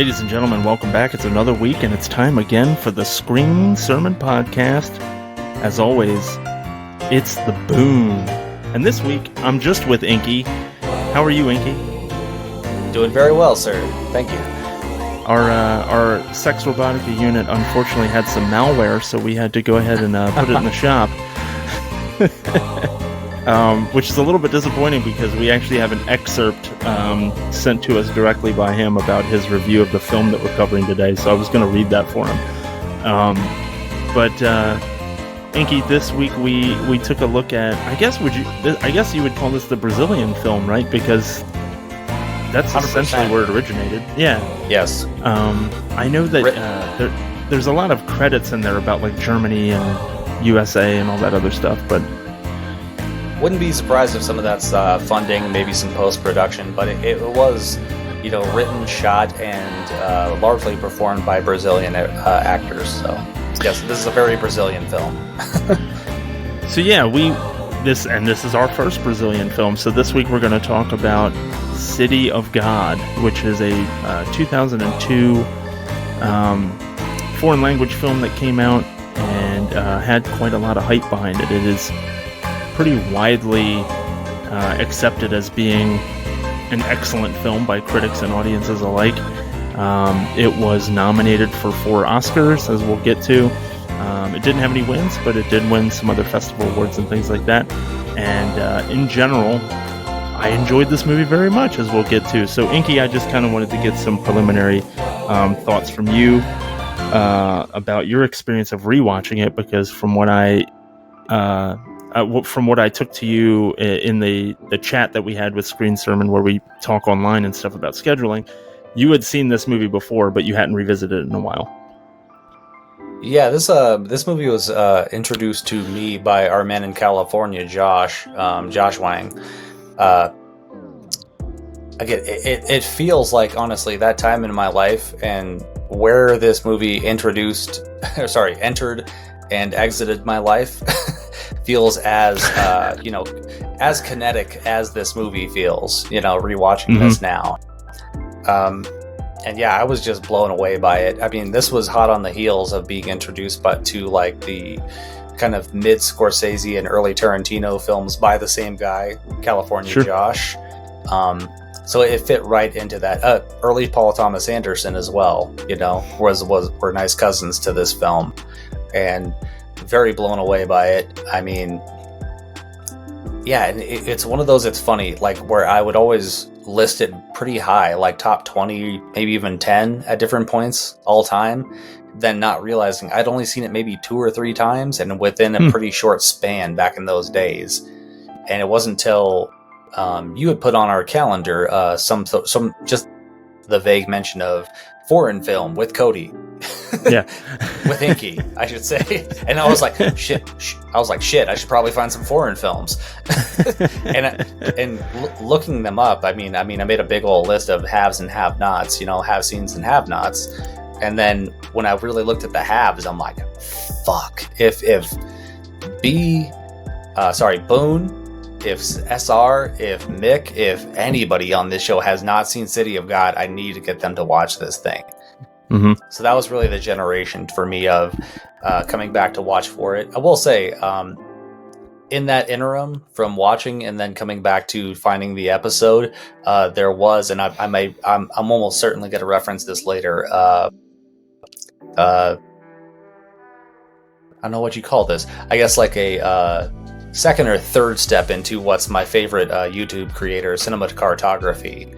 Ladies and gentlemen, welcome back. It's another week, and it's time again for the Screen Sermon Podcast. As always, it's The Boon. And this week, I'm just with Inky. How are you, Inky? Doing very well, sir. Thank you. Our sex robotica unit unfortunately had some malware, so we had to go ahead and put it in the shop. Which is a little bit disappointing because we actually have an excerpt sent to us directly by him about his review of the film that we're covering today, so I was going to read that for him. But Inky, this week we took a look at, I guess you would call this the Brazilian film, right? Because that's 100%. Essentially where it originated. Yeah. Yes. I know that there's a lot of credits in there about like Germany and USA and all that other stuff, but wouldn't be surprised if some of that's funding, maybe some post-production, but it was, written, shot, and largely performed by Brazilian actors. So, yes, this is a very Brazilian film. So yeah, this is our first Brazilian film. So this week we're going to talk about City of God, which is a 2002 foreign language film that came out and had quite a lot of hype behind it. It is pretty widely accepted as being an excellent film by critics and audiences alike. It was nominated for 4 Oscars, as we'll get to. It didn't have any wins, but it did win some other festival awards and things like that. And in general, I enjoyed this movie very much, as we'll get to. So, Inky, I just kind of wanted to get some preliminary thoughts from you about your experience of rewatching it, because from what I took to you in the chat that we had with Screen Sermon, where we talk online and stuff about scheduling, you had seen this movie before, but you hadn't revisited it in a while. Yeah, this movie was introduced to me by our man in California, Josh Wang. Again, it feels like, honestly, that time in my life and where this movie entered and exited my life feels as as kinetic as this movie feels, rewatching this now. And yeah, I was just blown away by it. I mean, this was hot on the heels of being introduced to like the kind of mid Scorsese and early Tarantino films by the same guy, California Sure. Josh. So it fit right into that. Early Paul Thomas Anderson as well, were nice cousins to this film, and very blown away by it. I mean, yeah, and it's one of those, it's funny, like where I would always list it pretty high, like top 20, maybe even 10 at different points all time, then not realizing I'd only seen it maybe 2 or 3 times and within a pretty short span back in those days. And it wasn't until you had put on our calendar some just the vague mention of foreign film with Cody. Yeah. With Inky, I should say. And I was like, shit, I should probably find some foreign films. and looking them up, I mean, I made a big old list of haves and have-nots, have-seens and have-nots. And then when I really looked at the haves, I'm like, fuck. If Boone, if SR, if Mick, if anybody on this show has not seen City of God, I need to get them to watch this thing. Mm-hmm. So that was really the generation for me of coming back to watch for it. I will say, in that interim from watching and then coming back to finding the episode, there was, and I'm almost certainly going to reference this later. I don't know what you call this. I guess like a second or third step into what's my favorite YouTube creator, Cinematography,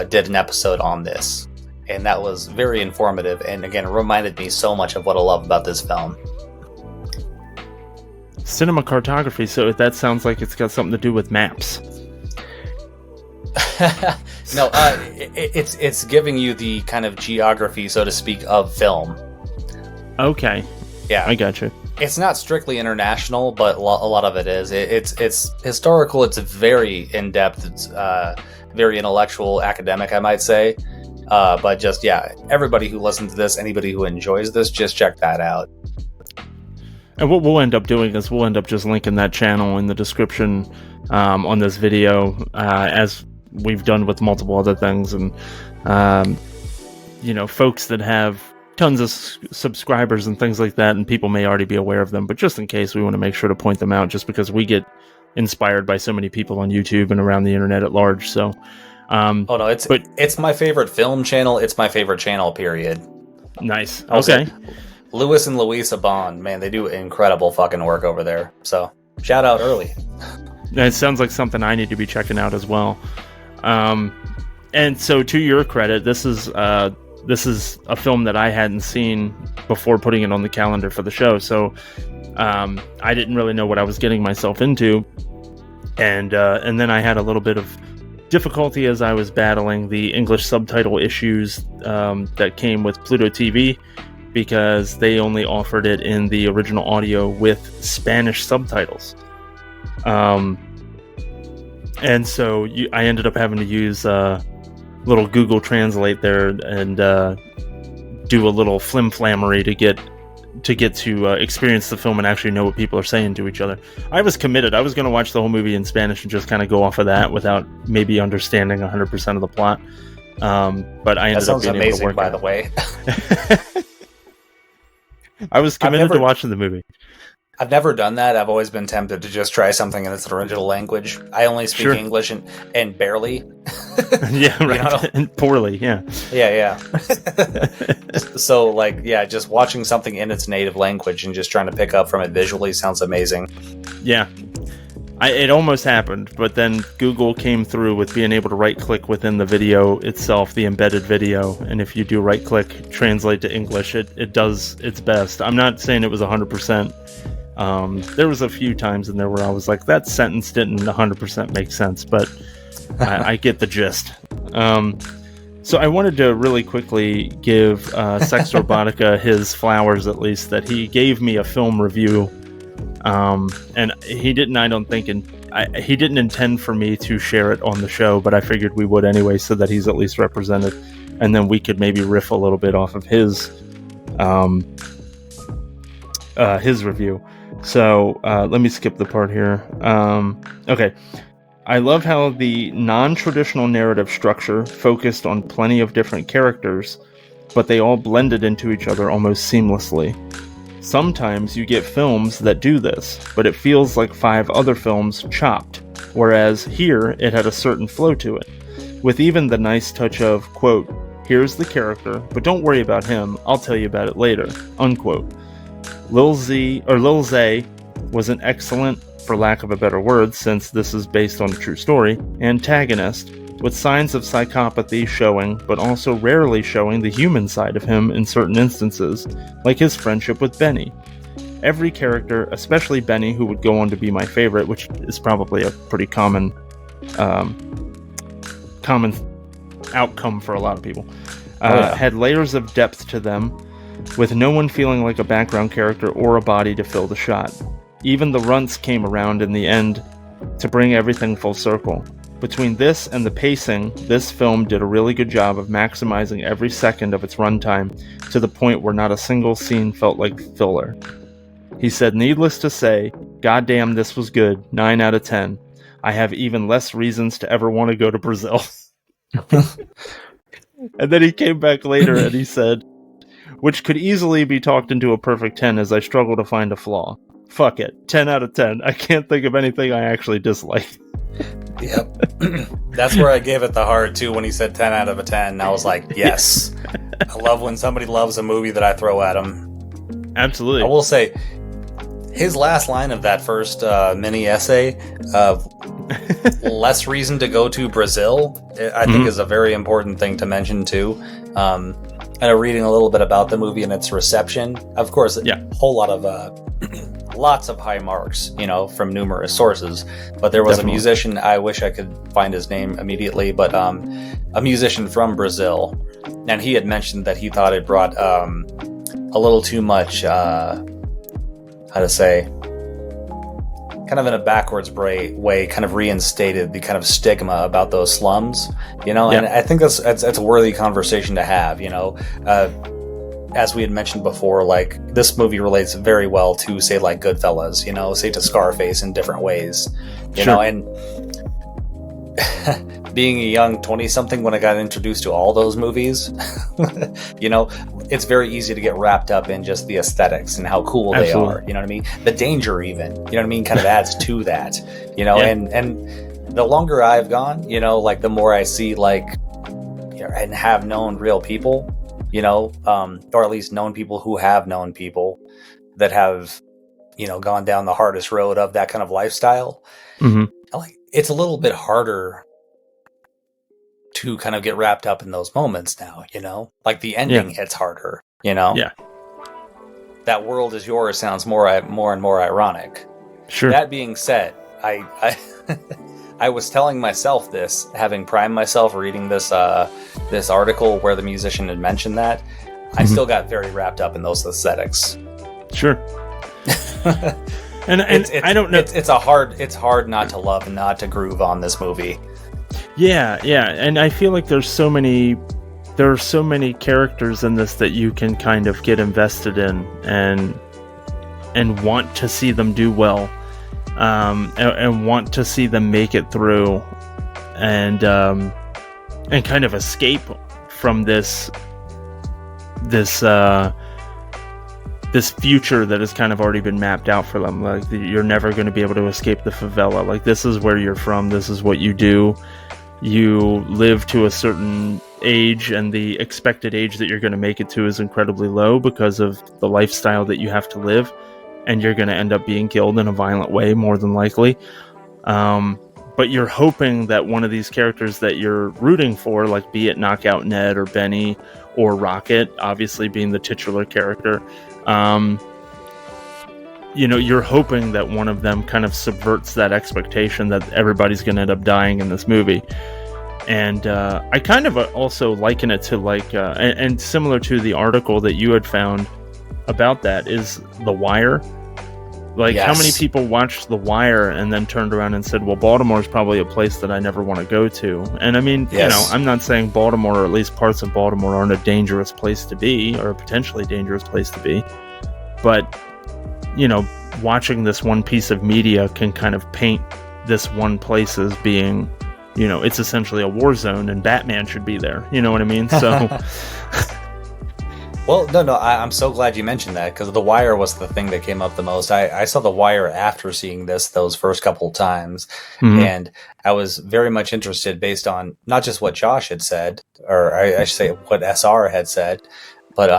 did an episode on this. And that was very informative, and again, reminded me so much of what I love about this film. Cinematography, so that sounds like it's got something to do with maps. No, it's giving you the kind of geography, so to speak, of film. Okay. Yeah. I got you. It's not strictly international, but a lot of it is. It's historical, it's very in-depth, it's very intellectual, academic, I might say. But just, yeah, everybody who listens to this, anybody who enjoys this, just check that out. And what we'll end up doing is we'll end up just linking that channel in the description on this video, as we've done with multiple other things. And folks that have tons of subscribers and things like that, and people may already be aware of them, but just in case, we want to make sure to point them out, just because we get inspired by so many people on YouTube and around the internet at large. So it's my favorite film channel. It's my favorite channel, period. Nice. Okay. Louis and Louisa Bond, man, they do incredible fucking work over there. So shout out early. It sounds like something I need to be checking out as well. And so, to your credit, this is a film that I hadn't seen before putting it on the calendar for the show. So I didn't really know what I was getting myself into, and then I had a little bit of difficulty as I was battling the English subtitle issues that came with Pluto TV, because they only offered it in the original audio with Spanish subtitles. And so I ended up having to use little Google Translate there and do a little flim-flammery to get to experience the film and actually know what people are saying to each other. I was committed. I was going to watch the whole movie in Spanish and just kind of go off of that without maybe understanding 100% of the plot. But I ended up being able to work. By the way. I was committed to watching the movie. I've never done that. I've always been tempted to just try something in its original language. I only speak English and barely. Yeah, right. And poorly, yeah. Yeah. So, just watching something in its native language and just trying to pick up from it visually sounds amazing. Yeah. It almost happened, but then Google came through with being able to right-click within the video itself, the embedded video, and if you do right-click, translate to English, it does its best. I'm not saying it was 100%. There was a few times in there where I was like, that sentence didn't 100% make sense, but I get the gist. So I wanted to really quickly give Sex Robotica his flowers, at least, that he gave me a film review. And he didn't, I don't think, he didn't intend for me to share it on the show, but I figured we would anyway, so that he's at least represented, and then we could maybe riff a little bit off of his review. So let me skip the part here. Okay. I love how the non-traditional narrative structure focused on plenty of different characters, but they all blended into each other almost seamlessly. Sometimes you get films that do this, but it feels like 5 other films chopped, whereas here it had a certain flow to it, with even the nice touch of, quote, here's the character, but don't worry about him, I'll tell you about it later, unquote. Lil Zay was an excellent, for lack of a better word, since this is based on a true story, antagonist, with signs of psychopathy showing, but also rarely showing the human side of him in certain instances, like his friendship with Benny. Every character, especially Benny, who would go on to be my favorite, which is probably a pretty common outcome for a lot of people, had layers of depth to them, with no one feeling like a background character or a body to fill the shot. Even the runts came around in the end to bring everything full circle. Between this and the pacing, this film did a really good job of maximizing every second of its runtime to the point where not a single scene felt like filler. He said, needless to say, goddamn, this was good, 9 out of 10. I have even less reasons to ever want to go to Brazil. And then he came back later and he said, which could easily be talked into a perfect 10 as I struggle to find a flaw. Fuck it, 10 out of 10. I can't think of anything I actually dislike. Yep. That's where I gave it the heart too when he said 10 out of a 10. I was like, yes. I love when somebody loves a movie that I throw at them. Absolutely. I will say, his last line of that first mini essay of less reason to go to Brazil, I think is a very important thing to mention too. And reading a little bit about the movie and its reception, of course, a whole lot of lots of high marks, from numerous sources. But there was a musician, I wish I could find his name immediately, but a musician from Brazil, and he had mentioned that he thought it brought a little too much, how to say, kind of in a backwards way, kind of reinstated the kind of stigma about those slums, and I think that's a worthy conversation to have, as we had mentioned before, like, this movie relates very well to, say, like Goodfellas, say to Scarface in different ways, and being a young 20-something when I got introduced to all those movies, you know, it's very easy to get wrapped up in just the aesthetics and how cool they are. You know what I mean? The danger, even, you know what I mean, kind of adds to that. You know, and the longer I've gone, you know, like the more I see, like, and have known real people, you know, or at least known people who have known people that have, you know, gone down the hardest road of that kind of lifestyle. Mm-hmm. Like, it's a little bit harder to kind of get wrapped up in those moments now, you know, like the ending hits harder, you know. That world is yours sounds more and more ironic. Sure. That being said, I I was telling myself this, having primed myself reading this this article where the musician had mentioned that, I still got very wrapped up in those aesthetics. Sure. and I don't know. It's hard not to love and not to groove on this movie. Yeah, and I feel like there are so many characters in this that you can kind of get invested in and want to see them do well, and want to see them make it through, and kind of escape from this future that has kind of already been mapped out for them. Like, you're never going to be able to escape the favela. Like, this is where you're from. This is what you do. You live to a certain age, and the expected age that you're going to make it to is incredibly low because of the lifestyle that you have to live, and you're going to end up being killed in a violent way, more than likely. But you're hoping that one of these characters that you're rooting for, like, be it Knockout Ned or Benny or Rocket, obviously being the titular character, you know, you're hoping that one of them kind of subverts that expectation that everybody's going to end up dying in this movie. And I kind of also liken it to, like, and similar to the article that you had found about that, is The Wire. Like, how many people watched The Wire and then turned around and said, well, Baltimore's probably a place that I never want to go to. And I mean, you know, I'm not saying Baltimore, or at least parts of Baltimore, aren't a dangerous place to be, or a potentially dangerous place to be. But, you know, watching this one piece of media can kind of paint this one place as being, you know, it's essentially a war zone, and Batman should be there. You know what I mean? So... Well, no, I'm so glad you mentioned that, because The Wire was the thing that came up the most. I saw The Wire after seeing those first couple times, and I was very much interested based on not just what Josh had said, or I should say what SR had said, but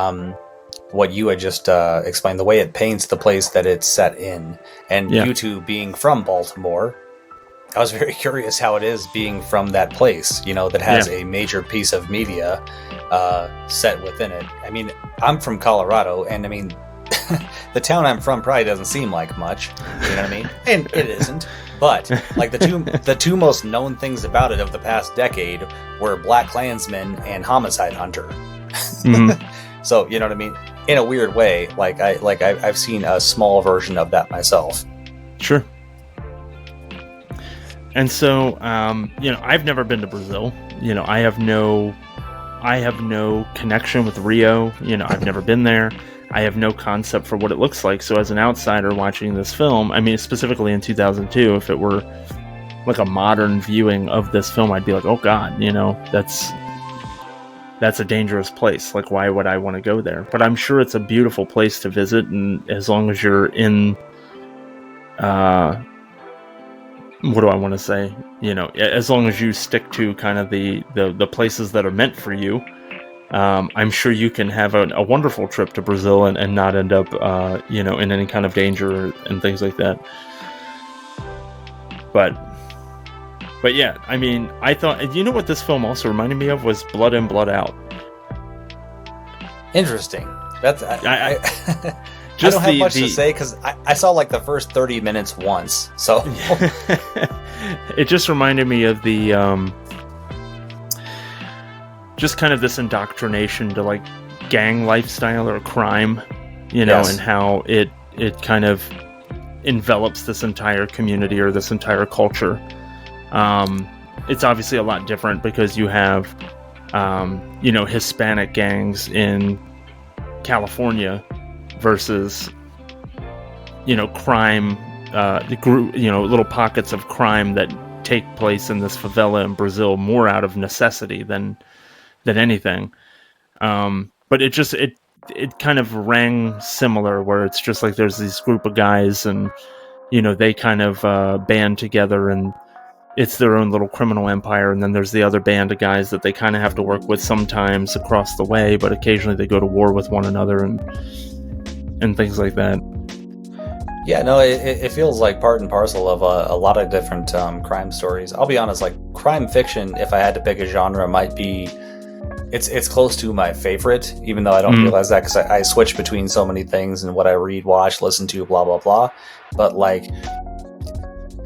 what you had just explained, the way it paints the place that it's set in. And you two being from Baltimore, I was very curious how it is being from that place, you know, that has a major piece of media set within it. I mean, I'm from Colorado, and I mean, the town I'm from probably doesn't seem like much, you know what I mean? And it isn't. But like the two most known things about it of the past decade were Black Klansman and Homicide Hunter. So, you know what I mean? In a weird way, I've seen a small version of that myself. Sure. And so, you know, I've never been to Brazil. You know, I have no connection with Rio. You know, I've never been there. I have no concept for what it looks like. So as an outsider watching this film, I mean, specifically in 2002, if it were like a modern viewing of this film, I'd be like, oh God, you know, that's a dangerous place. Like, why would I want to go there? But I'm sure it's a beautiful place to visit. And as long as you're in, what do I want to say? You know, as long as you stick to kind of the places that are meant for you, I'm sure you can have a wonderful trip to Brazil and not end up, you know, in any kind of danger and things like that. But yeah, I mean, I thought, you know what this film also reminded me of was Blood In, Blood Out. Interesting. That's I don't have much to say, because I saw like the first 30 minutes once, so... It just reminded me of the... just kind of this indoctrination to like gang lifestyle or crime, you know, and how it kind of envelops this entire community or this entire culture. It's obviously a lot different because you have, you know, Hispanic gangs in California versus, you know, crime, the group, you know, little pockets of crime that take place in this favela in Brazil more out of necessity than anything. But it kind of rang similar, where it's just like there's this group of guys, and they kind of band together, and it's their own little criminal empire, and then there's the other band of guys that they kind of have to work with sometimes across the way, but occasionally they go to war with one another and things like that. Yeah, no, it feels like part and parcel of a lot of different crime stories. I'll be honest, like crime fiction, if I had to pick a genre, might be it's close to my favorite, even though I don't realize that because I switch between so many things and what I read, watch, listen to, blah blah blah. But like,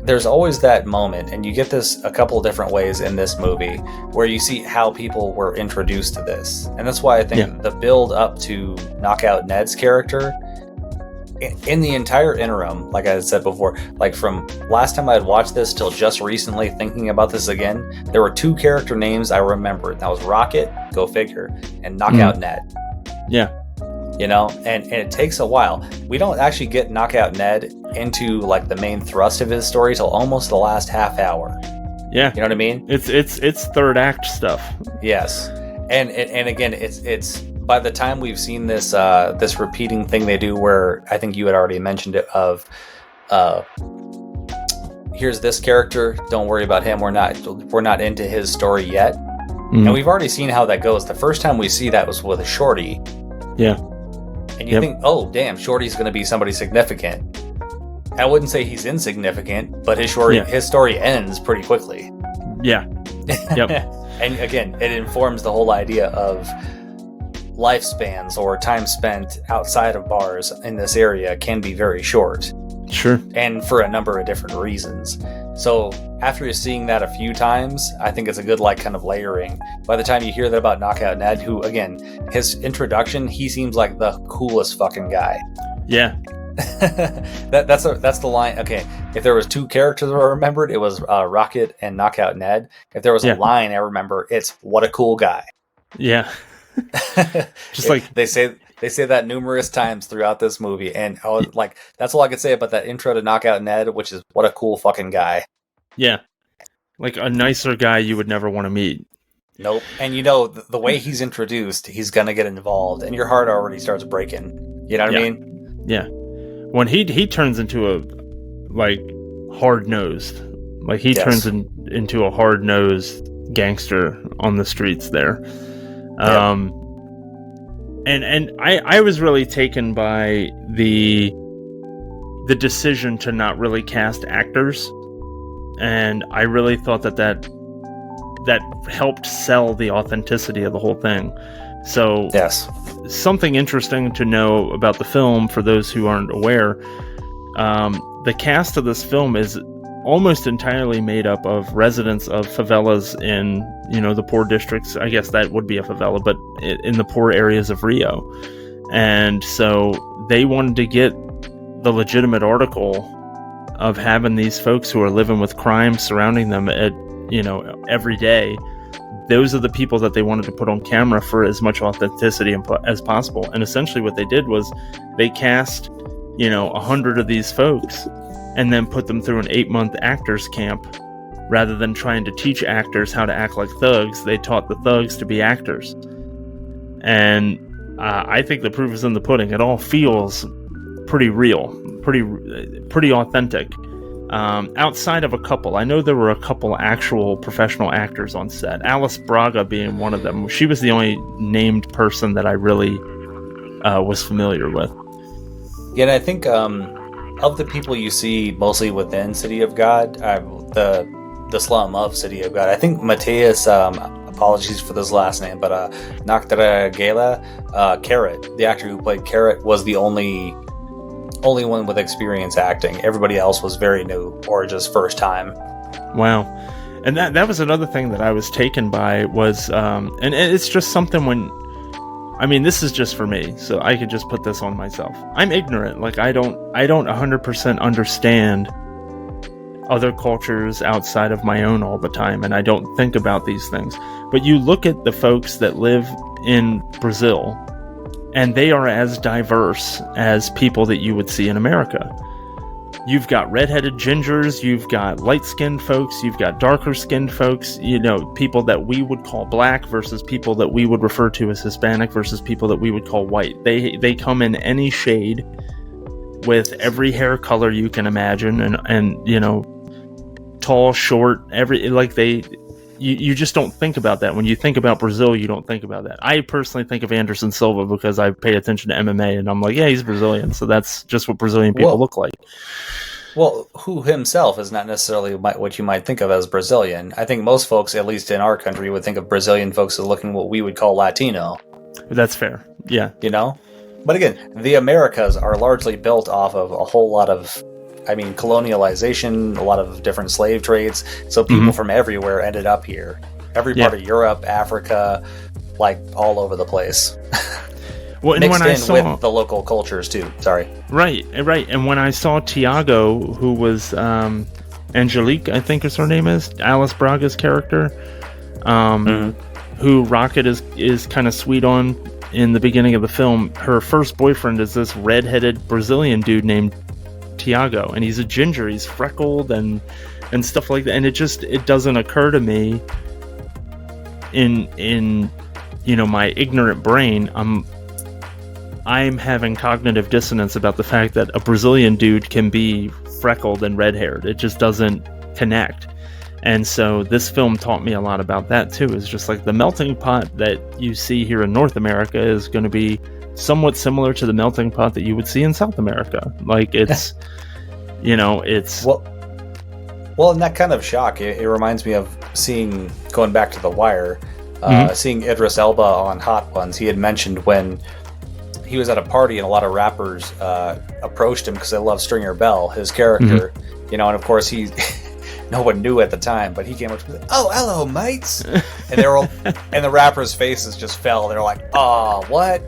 there's always that moment, and you get this a couple of different ways in this movie, where you see how people were introduced to this. And that's why I think the build up to Knockout Ned's character, in the entire interim, like I said before, like from last time I had watched this till just recently thinking about this again, there were two character names I remembered. That was Rocket, go figure, and Knockout Ned. Yeah. And it takes a while. We don't actually get Knockout Ned into like the main thrust of his story till almost the last half hour. Yeah. You know what I mean? It's third act stuff. Yes. And again, it's by the time we've seen this this repeating thing they do, where I think you had already mentioned it, of here's this character, don't worry about him, we're not into his story yet. And we've already seen how that goes. The first time we see that was with a Shorty. Yeah. And you think, oh, damn, Shorty's going to be somebody significant. I wouldn't say he's insignificant, but his story ends pretty quickly. Yeah. Yep. And again, it informs the whole idea of lifespans or time spent outside of bars in this area can be very short. Sure. And for a number of different reasons. So after you're seeing that a few times, I think it's a good like kind of layering. By the time you hear that about Knockout Ned, who again, his introduction, he seems like the coolest fucking guy. Yeah. That's the line. Okay, if there was two characters I remembered, it was Rocket and Knockout Ned. If there was a line I remember, it's what a cool guy. Yeah. Just like they say that numerous times throughout this movie, and like that's all I could say about that intro to Knockout Ned, which is what a cool fucking guy. Yeah, like a nicer guy you would never want to meet. Nope. And the way he's introduced, he's gonna get involved, and your heart already starts breaking. You know what I mean? Yeah. When he turns into a like hard-nosed, like he turns into a hard-nosed gangster on the streets there. And I was really taken by the decision to not really cast actors, and I really thought that helped sell the authenticity of the whole thing. So something interesting to know about the film for those who aren't aware, the cast of this film is almost entirely made up of residents of favelas in, the poor districts. I guess that would be a favela, but in the poor areas of Rio. And so they wanted to get the legitimate article of having these folks who are living with crime surrounding them at, every day. Those are the people that they wanted to put on camera for as much authenticity as possible. And essentially what they did was they cast, 100 of these folks and then put them through an 8-month actors camp. Rather than trying to teach actors how to act like thugs, they taught the thugs to be actors. And I think the proof is in the pudding. It all feels pretty real, pretty authentic. Outside of a couple, I know there were a couple actual professional actors on set. Alice Braga being one of them. She was the only named person that I really was familiar with. Yeah, and I think of the people you see mostly within City of God, the slum of City of God, I think Mateus, apologies for this last name, but Naktaragela, Carrot, the actor who played Carrot, was the only one with experience acting. Everybody else was very new or just first time. Wow. And that was another thing that I was taken by was, and it's just something this is just for me, so I could just put this on myself. I'm ignorant. Like I don't 100% understand other cultures outside of my own all the time, and I don't think about these things. But you look at the folks that live in Brazil, and they are as diverse as people that you would see in America. you've got redheaded gingers, you've got light-skinned folks, you've got darker-skinned folks, people that we would call black versus people that we would refer to as Hispanic versus people that we would call white. They come in any shade with every hair color you can imagine, and tall, short, you just don't think about that. When you think about Brazil, you don't think about that. I personally think of Anderson Silva because I pay attention to MMA, and I'm like, yeah, he's Brazilian, so that's just what Brazilian people look like. Well, who himself is not necessarily what you might think of as Brazilian. I think most folks, at least in our country, would think of Brazilian folks as looking what we would call Latino. That's fair, yeah. But again, the Americas are largely built off of a whole lot of colonialization, a lot of different slave trades. So people from everywhere ended up here. Every part of Europe, Africa, like all over the place. Well, and mixed when I in saw with the local cultures too. Sorry. Right. And when I saw Tiago, who was Angelique, I think is her name is, Alice Braga's character, who Rocket is kind of sweet on in the beginning of the film. Her first boyfriend is this redheaded Brazilian dude named Tiago, and he's a ginger, he's freckled and stuff like that, and it doesn't occur to me in my ignorant brain. I'm having cognitive dissonance about the fact that a Brazilian dude can be freckled and red-haired. It just doesn't connect. And so this film taught me a lot about that too. It's just like the melting pot that you see here in North America is going to be somewhat similar to the melting pot that you would see in South America. Like it's, it's... Well, in that kind of shock, it reminds me of going back to The Wire, seeing Idris Elba on Hot Ones. He had mentioned when he was at a party and a lot of rappers approached him because they love Stringer Bell, his character, and of course no one knew at the time, but he came up to me, "Oh, hello, mates," and they were all, and the rappers' faces just fell. They're like, "Oh, what?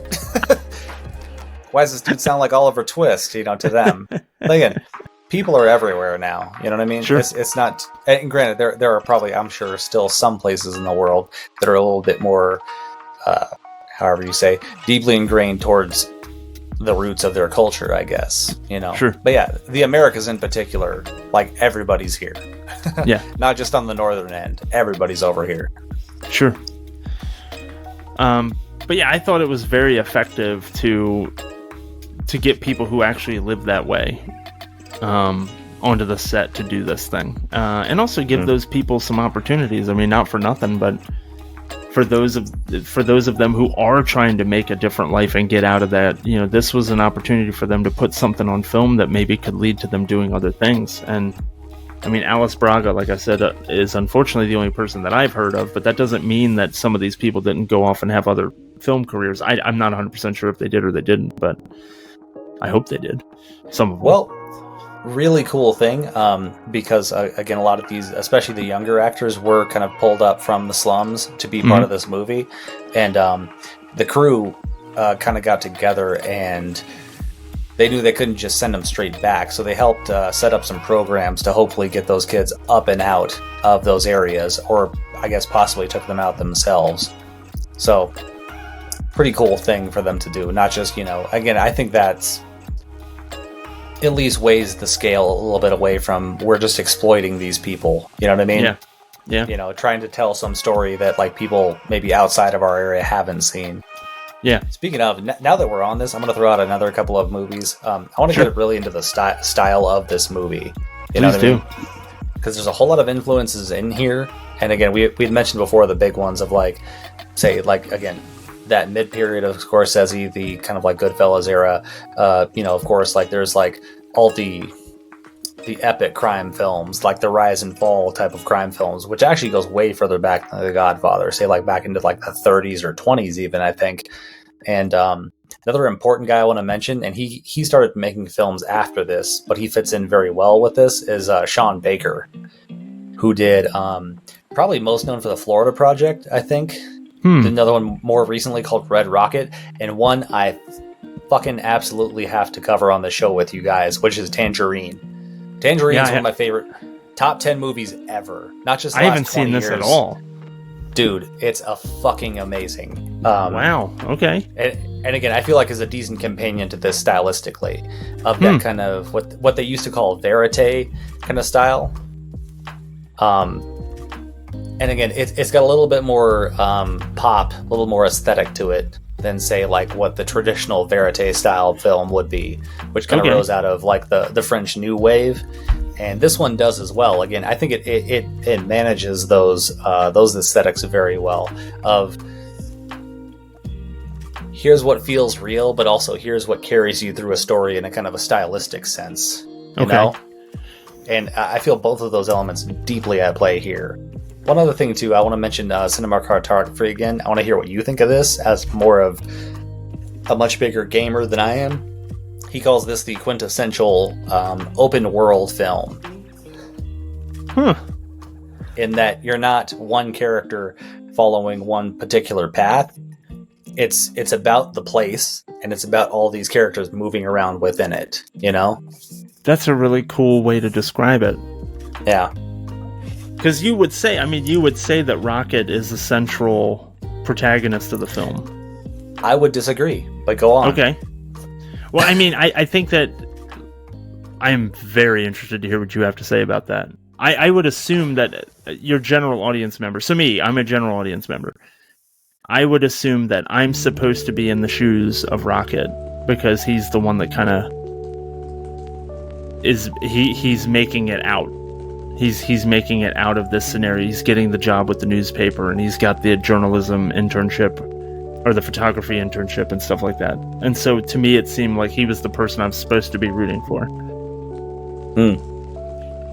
Why does this dude sound like Oliver Twist?" To them. But again, people are everywhere now. You know what I mean? Sure. It's not. And granted, there are probably, I'm sure, still some places in the world that are a little bit more, however you say, deeply ingrained towards the roots of their culture, I guess. Sure. But yeah, the Americas in particular, like everybody's here. Yeah. Not just on the northern end. Everybody's over here. Sure. But yeah, I thought it was very effective to get people who actually live that way onto the set to do this thing, and also give those people some opportunities. I mean, not for nothing, but for those of them who are trying to make a different life and get out of that, this was an opportunity for them to put something on film that maybe could lead to them doing other things. And I mean, Alice Braga, like I said, is unfortunately the only person that I've heard of, but that doesn't mean that some of these people didn't go off and have other film careers. I'm not 100% sure if they did or they didn't, but I hope they did. Some of them. Well, really cool thing, because again, a lot of these, especially the younger actors, were kind of pulled up from the slums to be part of this movie, and the crew kind of got together and they knew they couldn't just send them straight back, so they helped set up some programs to hopefully get those kids up and out of those areas, or I guess possibly took them out themselves. So pretty cool thing for them to do. Not just, again, I think that's at least weighs the scale a little bit away from we're just exploiting these people. You know what I mean? Yeah. Trying to tell some story that like people maybe outside of our area haven't seen. Yeah. Speaking of, now that we're on this, I'm going to throw out another couple of movies. I want to get really into the style of this movie. You know what I mean? Because there's a whole lot of influences in here. And again, we'd mentioned before the big ones of again, that mid-period of Scorsese, the kind of like Goodfellas era. Of course, like there's like all the epic crime films, like the rise and fall type of crime films, which actually goes way further back than The Godfather, say like back into like the 30s or 20s even, I think. And another important guy I want to mention, and he started making films after this, but he fits in very well with this, is Sean Baker, who did probably most known for the Florida Project, I think. Another one more recently called Red Rocket, and one I fucking absolutely have to cover on the show with you guys, which is Tangerine. Tangerine is one of my favorite top 10 movies ever. Not just the last 20 years. I haven't seen this at all. Dude, it's a fucking amazing. Wow. Okay. And again, I feel like it's a decent companion to this stylistically, of that kind of what they used to call verite kind of style. And again, it's got a little bit more pop, a little more aesthetic to it than, say, like what the traditional verite style film would be, which kind of rose out of like the French New Wave. And this one does as well. Again, I think it manages those aesthetics very well. Of here's what feels real, but also here's what carries you through a story in a kind of a stylistic sense. You know? And I feel both of those elements deeply at play here. One other thing too, I want to mention cinematography again. I want to hear what you think of this, as more of a much bigger gamer than I am. He calls this the quintessential open world film. In that you're not one character following one particular path. It's about the place, and it's about all these characters moving around within it, you know? That's a really cool way to describe it. Yeah. Because you would say that Rocket is the central protagonist of the film. I would disagree, but go on. Okay. Well, I mean, I think that I'm very interested to hear what you have to say about that. I would assume that your general audience member, so me, I'm a general audience member. I would assume that I'm supposed to be in the shoes of Rocket, because he's the one that kind of he's making it out. He's making it out of this scenario. He's getting the job with the newspaper, and he's got the journalism internship or the photography internship and stuff like that. And so to me, it seemed like he was the person I'm supposed to be rooting for.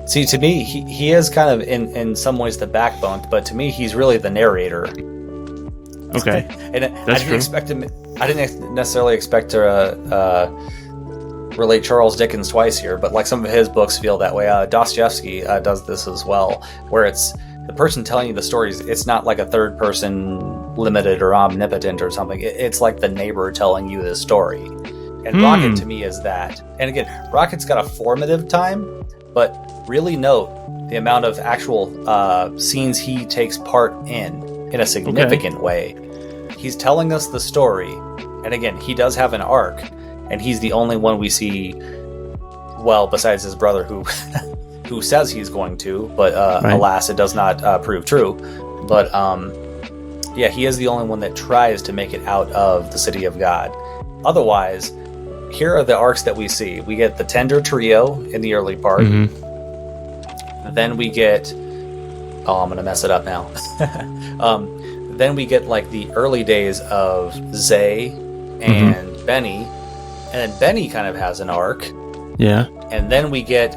See, to me, he is kind of in some ways the backbone, but to me, he's really the narrator. Okay. And I didn't necessarily expect to relate Charles Dickens twice here, but like some of his books feel that way. Dostoevsky does this as well, where it's the person telling you the stories. It's not like a third person limited or omnipotent or something. It's like the neighbor telling you this story. And Rocket to me is that. And again, Rocket's got a formative time, but really note the amount of actual scenes he takes part in a significant way. He's telling us the story, and again, he does have an arc, and he's the only one we see, well, besides his brother, who says he's going to, but alas, it does not prove true. But yeah, he is the only one that tries to make it out of the City of God. Otherwise, here are the arcs that we see. We get the Tender Trio in the early part. Then we get... Oh, I'm going to mess it up now. Then we get like the early days of Zay and Benny. And then Benny kind of has an arc. Yeah. And then we get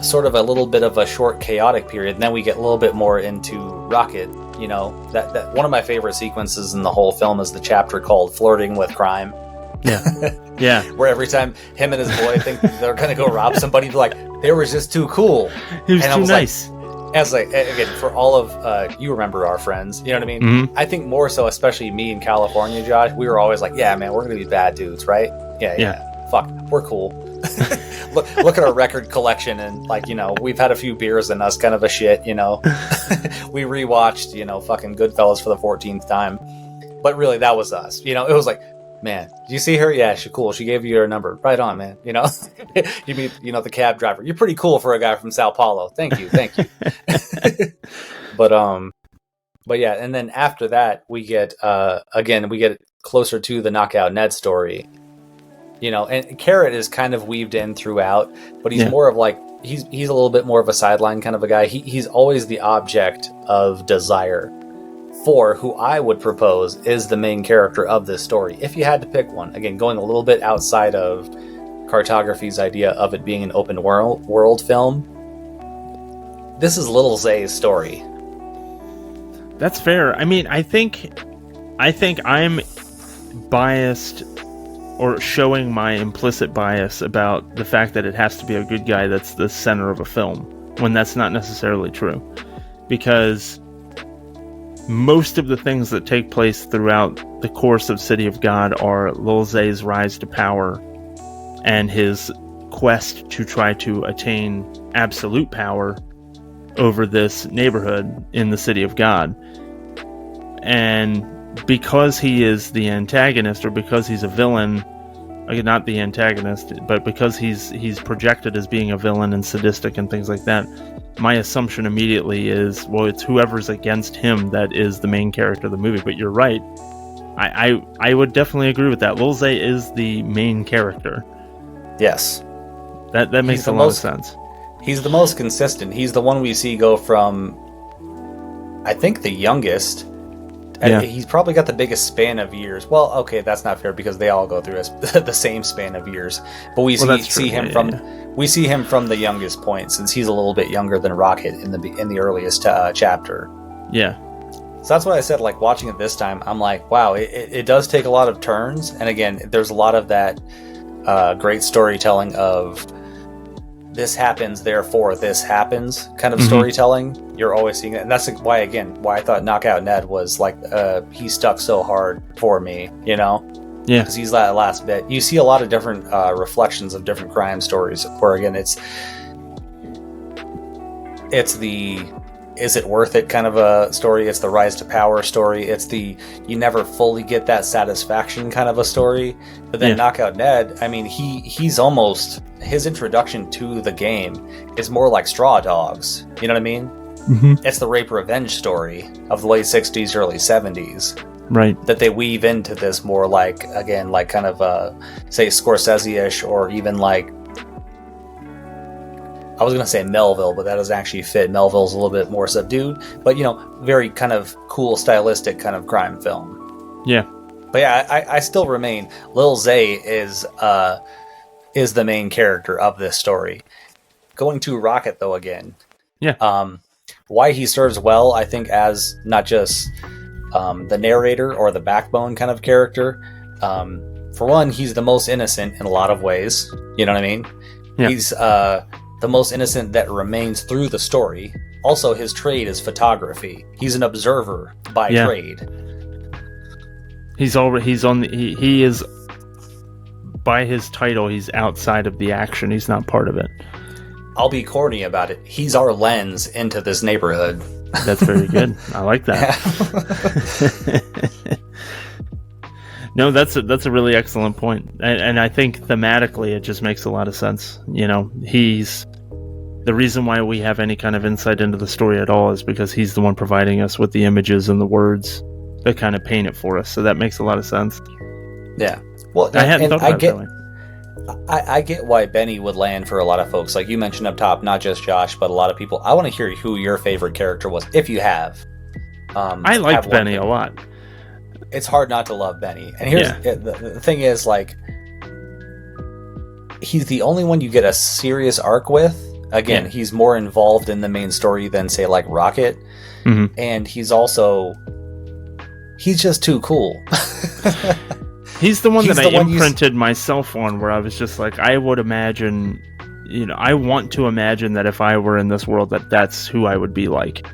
sort of a little bit of a short chaotic period. And then we get a little bit more into Rocket. You know, that one of my favorite sequences in the whole film is the chapter called Flirting with Crime. Yeah. Yeah. Where every time him and his boy think they're going to go rob somebody, they're like, they were just too cool. He was too nice. I was like, again, for all of, you remember our friends, you know what I mean? I think more so, especially me in California, Josh, we were always like, yeah, man, we're going to be bad dudes, right? Yeah. Fuck, we're cool. Look at our record collection, and like, you know, we've had a few beers in us, kind of a shit, you know. We rewatched, you know, fucking Goodfellas for the 14th time. But really, that was us. You know, it was like, man, did you see her? Yeah, she's cool. She gave you her number. Right on, man. You know, you meet, you know, the cab driver. You're pretty cool for a guy from Sao Paulo. Thank you. But yeah, and then after that, we get closer to the Knockout Ned story. You know, and Carrot is kind of weaved in throughout, but he's more of like, he's a little bit more of a sideline kind of a guy. He's always the object of desire for who I would propose is the main character of this story. If you had to pick one, again, going a little bit outside of Cartography's idea of it being an open world film, this is Little Zay's story. That's fair. I mean, I think I'm biased, or showing my implicit bias about the fact that it has to be a good guy that's the center of a film, when that's not necessarily true. Because most of the things that take place throughout the course of City of God are Lil Zay's rise to power and his quest to try to attain absolute power over this neighborhood in the City of God. and because he is the antagonist, or because he's a villain, not the antagonist, but because he's projected as being a villain and sadistic and things like that, my assumption immediately is, well, it's whoever's against him that is the main character of the movie. But you're right. I would definitely agree with that. Lil Zay is the main character. Yes. That makes a lot of sense. He's the most consistent. He's the one we see go from, I think, the youngest. Yeah. He's probably got the biggest span of years. Well, okay, that's not fair because they all go through the same span of years. But we see him from the youngest point, since he's a little bit younger than Rocket in the earliest chapter. Yeah. So that's what I said. Like, watching it this time, I'm like, wow, it does take a lot of turns. And again, there's a lot of that great storytelling of this happens, therefore this happens kind of storytelling. You're always seeing it. And that's why I thought Knockout Ned was like, he stuck so hard for me, you know? Yeah. Because he's that last bit. You see a lot of different reflections of different crime stories where, again, it's the is it worth it kind of a story. It's the rise to power story. It's the you never fully get that satisfaction kind of a story. But then Knockout Ned, I mean, he's almost, his introduction to the game is more like Straw Dogs. You know what I mean? Mm-hmm. It's the rape revenge story of the late 60s, early 70s. Right. That they weave into this more like, again, like kind of say Scorsese-ish, or even like, I was going to say Melville, but that doesn't actually fit. Melville's a little bit more subdued, but, you know, very kind of cool, stylistic kind of crime film. Yeah. But yeah, I still remain, Lil Zay is the main character of this story. Going to Rocket, though, again. Yeah. Why he serves well, I think, as not just the narrator or the backbone kind of character. For one, he's the most innocent in a lot of ways. You know what I mean? Yeah. He's the most innocent that remains through the story. Also, his trade is photography. He's an observer by trade. He is, by his title, he's outside of the action. He's not part of it. I'll be corny about it. He's our lens into this neighborhood. That's very good. I like that. No, that's a really excellent point. And I think thematically it just makes a lot of sense. You know, he's the reason why we have any kind of insight into the story at all is because he's the one providing us with the images and the words that kind of paint it for us. So that makes a lot of sense. Yeah. Well, I hadn't thought about it that way. I get why Benny would land for a lot of folks. Like you mentioned up top, not just Josh, but a lot of people. I want to hear who your favorite character was, if you have. I liked Benny a lot. It's hard not to love Benny. And here's the thing is, like, he's the only one you get a serious arc with. Again, he's more involved in the main story than, say, like Rocket. Mm-hmm. And he's just too cool. He's the one that I imprinted myself on, where I was just like, I would imagine, you know, I want to imagine that if I were in this world, that's who I would be like.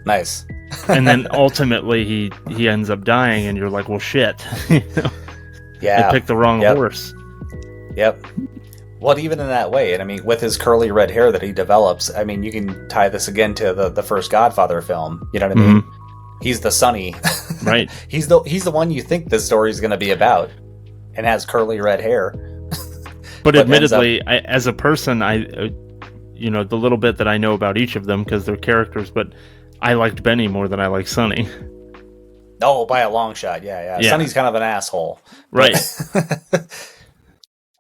Nice. And then ultimately he ends up dying, and you're like, well, shit. You know? Yeah. I picked the wrong horse. Yep. Well, even in that way, and I mean, with his curly red hair that he develops, I mean, you can tie this again to the first Godfather film. You know what I mean? He's the Sonny. Right. He's the one you think this story is going to be about, and has curly red hair. But admittedly, as a person, you know, the little bit that I know about each of them, because they're characters, but I liked Benny more than I liked Sonny. Oh, by a long shot. Yeah. Sonny's kind of an asshole. Right.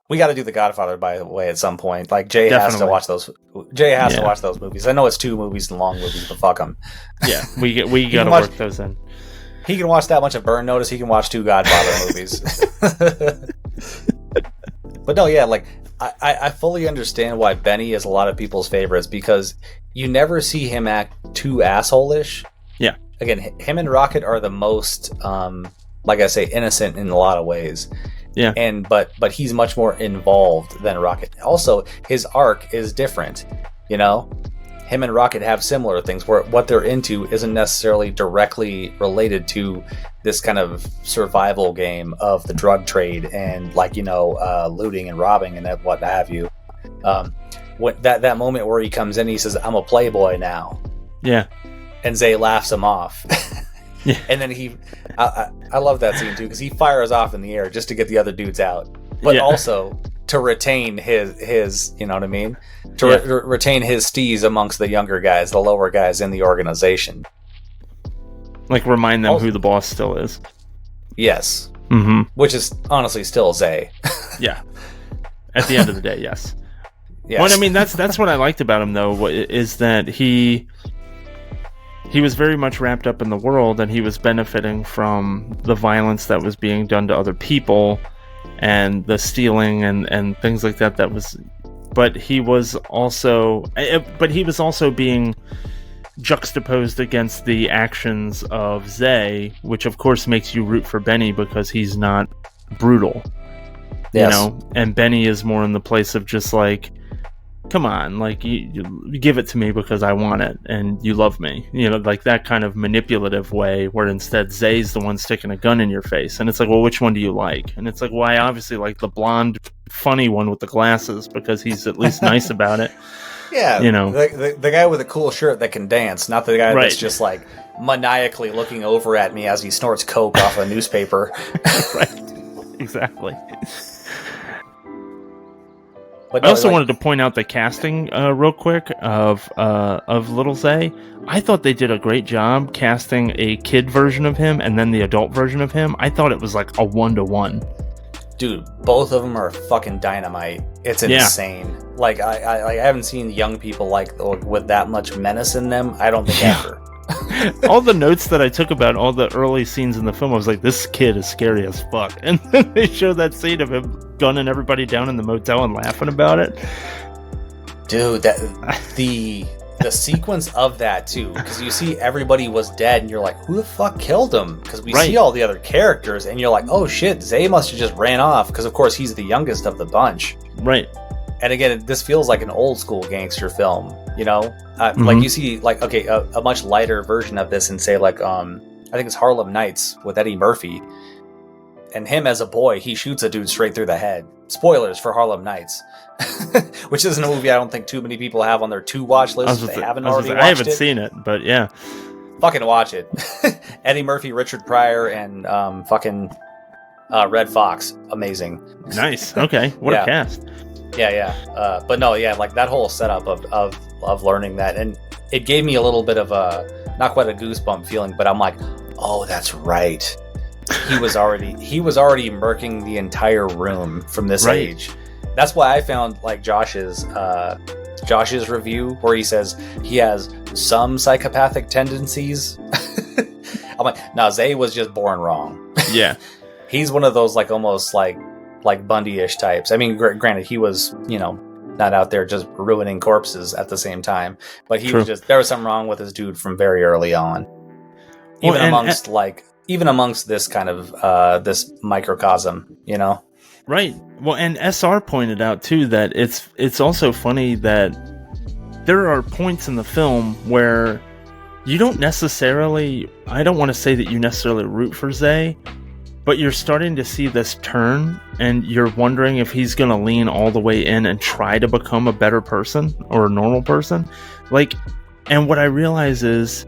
We got to do The Godfather, by the way, at some point. Like, Jay has to watch those. Jay has to watch those movies. I know it's 2 movies and long movies, but fuck them. Yeah, we got to work those in. He can watch that much of Burn Notice. He can watch 2 Godfather movies. But no, yeah, like, I fully understand why Benny is a lot of people's favorites, because you never see him act too asshole-ish. Yeah. Again, him and Rocket are the most, like I say, innocent in a lot of ways. Yeah. But he's much more involved than Rocket. Also, his arc is different. You know, him and Rocket have similar things where what they're into isn't necessarily directly related to this kind of survival game of the drug trade and, like, you know, looting and robbing and what have you. That moment where he comes in, he says, "I'm a playboy now." Yeah. And Zay laughs him off. Yeah. And then I love that scene too, because he fires off in the air just to get the other dudes out, but also to retain his you know what I mean, to retain his steez amongst the younger guys, the lower guys in the organization. Like remind them who the boss still is. Yes. Mm-hmm. Which is honestly still Zay. Yeah. At the end of the day, yes. Yes. Well, I mean, that's what I liked about him, though, is that he was very much wrapped up in the world, and he was benefiting from the violence that was being done to other people, and the stealing and things like that. But he was also being juxtaposed against the actions of Zay, which of course makes you root for Benny because he's not brutal. Yes. You know, and Benny is more in the place of just like, come on, like you give it to me because I want it and you love me, you know, like that kind of manipulative way, where instead Zay's the one sticking a gun in your face, and it's like, well, which one do you like? And it's like, well, I obviously like the blonde funny one with the glasses because he's at least nice about it. Yeah, you know, the guy with a cool shirt that can dance, not the guy that's just like maniacally looking over at me as he snorts coke off a newspaper. Right, exactly. But I also wanted to point out the casting real quick of Little Zay. I thought they did a great job casting a kid version of him and then the adult version of him. I thought it was like a 1-to-1. Dude, both of them are fucking dynamite. It's insane. Like I haven't seen young people like with that much menace in them. I don't think ever. All the notes that I took about all the early scenes in the film, I was like, this kid is scary as fuck. And then they show that scene of him gunning everybody down in the motel and laughing about it. Dude, the sequence of that too, because you see everybody was dead and you're like, who the fuck killed him? Because we see all the other characters and you're like, oh shit, Zay must have just ran off, because of course he's the youngest of the bunch. Right. And again, this feels like an old school gangster film, you know? Like you see, like, okay, a much lighter version of this in, say, like, I think it's Harlem Nights with Eddie Murphy. And him as a boy, he shoots a dude straight through the head. Spoilers for Harlem Nights. Which isn't a movie I don't think too many people have on their to-watch list if they haven't already watched it. I haven't seen it, but yeah. Fucking watch it. Eddie Murphy, Richard Pryor, and fucking Red Fox. Amazing. Nice. Okay. What a cast. Yeah. But no, yeah, like that whole setup of learning that, and it gave me a little bit of a, not quite a goosebump feeling, but I'm like, oh, that's right. He was already murking the entire room from this age. That's why I found like Josh's review where he says he has some psychopathic tendencies. I'm like, no, Zay was just born wrong. Yeah. He's one of those like almost like Bundy-ish types. I mean, granted, he was, you know, not out there just ruining corpses at the same time, but he was just, there was something wrong with this dude from very early on. Even amongst this kind of this microcosm, you know? Right. Well, and SR pointed out too that it's also funny that there are points in the film where you don't necessarily, I don't want to say that you necessarily root for Zay, but you're starting to see this turn, and you're wondering if he's going to lean all the way in and try to become a better person or a normal person. Like, and what I realize is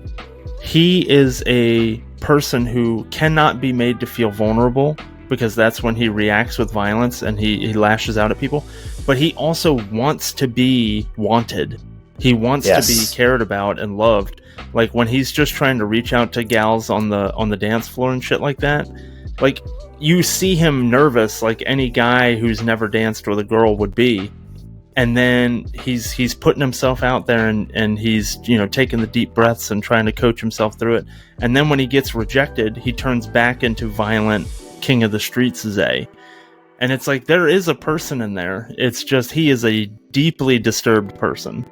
he is a person who cannot be made to feel vulnerable, because that's when he reacts with violence and he lashes out at people. But he also wants to be wanted. He wants to be cared about and loved. Like when he's just trying to reach out to gals on the dance floor and shit like that. Like you see him nervous, like any guy who's never danced with a girl would be. And then he's putting himself out there and he's, you know, taking the deep breaths and trying to coach himself through it. And then when he gets rejected, he turns back into violent King of the Streets Zay. And it's like there is a person in there. It's just he is a deeply disturbed person.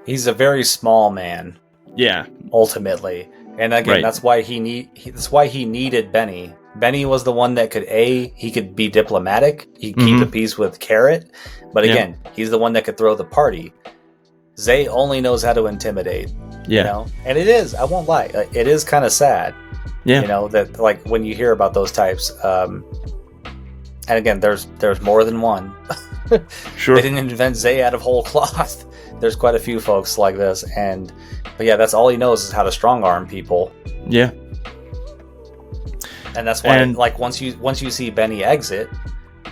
He's a very small man. Yeah. Ultimately. And again, that's why he needed Benny. Benny was the one that he could be diplomatic, he could keep the peace with Carrot, but again, he's the one that could throw the party. Zay only knows how to intimidate. Yeah. You know? And it is, I won't lie, it is kind of sad. Yeah. You know, that like when you hear about those types, and again, there's more than one. Sure. They didn't invent Zay out of whole cloth. There's quite a few folks like this, but yeah, that's all he knows is how to strong arm people. Yeah. And that's why, like, once you see Benny exit,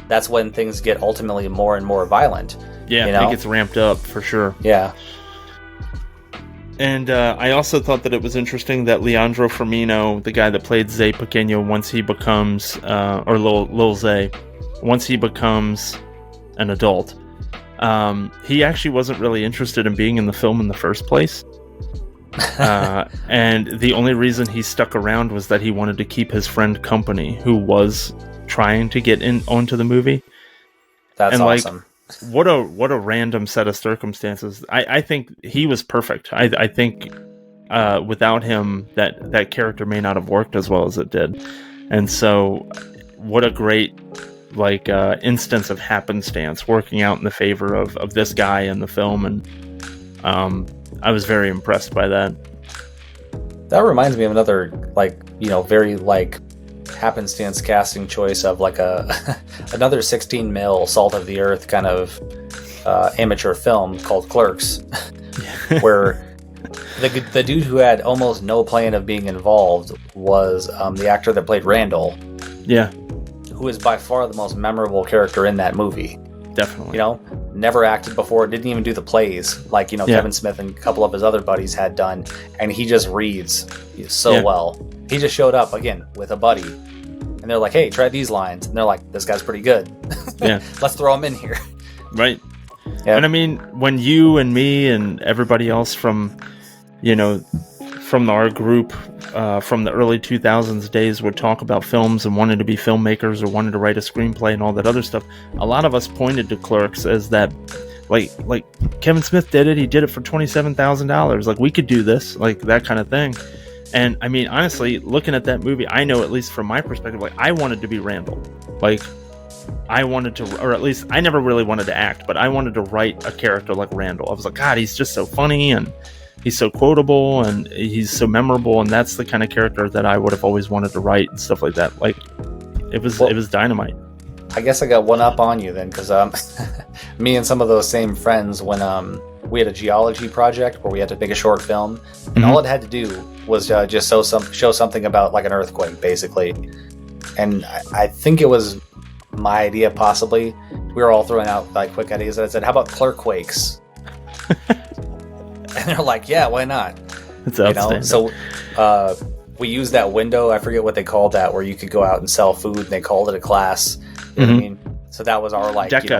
that's when things get ultimately more and more violent. Yeah, it gets ramped up for sure. Yeah. And I also thought that it was interesting that Leandro Firmino, the guy that played Zay Pequeno, once he becomes, or Lil Zay, once he becomes an adult, he actually wasn't really interested in being in the film in the first place. And the only reason he stuck around was that he wanted to keep his friend company, who was trying to get onto the movie. That's awesome. What a random set of circumstances. I think he was perfect. I think without him, that character may not have worked as well as it did. And so, what a great instance of happenstance working out in the favor of this guy in the film. And I was very impressed by that. That reminds me of another very happenstance casting choice of another 16 mil salt of the earth kind of amateur film called Clerks, where the dude who had almost no plan of being involved was the actor that played Randall. Yeah. Who is by far the most memorable character in that movie. Definitely. Never acted before, didn't even do the plays Kevin Smith and a couple of his other buddies had done, and he just reads so well. He just showed up again with a buddy, and they're like, hey, try these lines, and they're like, this guy's pretty good. Yeah. Let's throw him in here. Right. Yep. And I mean, when you and me and everybody else from our group from the early 2000s days would talk about films and wanted to be filmmakers or wanted to write a screenplay and all that other stuff, a lot of us pointed to Clerks as that, like Kevin Smith did it. He did it for $27,000. Like, we could do this, like that kind of thing. And I mean, honestly, looking at that movie, I know, at least from my perspective, I wanted to be Randall. I wanted to, or at least I never really wanted to act, but I wanted to write a character like Randall. I was like, God, he's just so funny, and he's so quotable, and he's so memorable, and that's the kind of character that I would have always wanted to write and stuff like that. It was dynamite. I guess I got one up on you then, because me and some of those same friends, when we had a geology project where we had to make a short film, and all it had to do was just show something about an earthquake, basically. And I think it was my idea, possibly. We were all throwing out quick ideas, and I said, how about Clerkquakes? And they're like, yeah, why not? It's outstanding. So we used that window, I forget what they called that, where you could go out and sell food, and they called it a class. You know what I mean? So that was our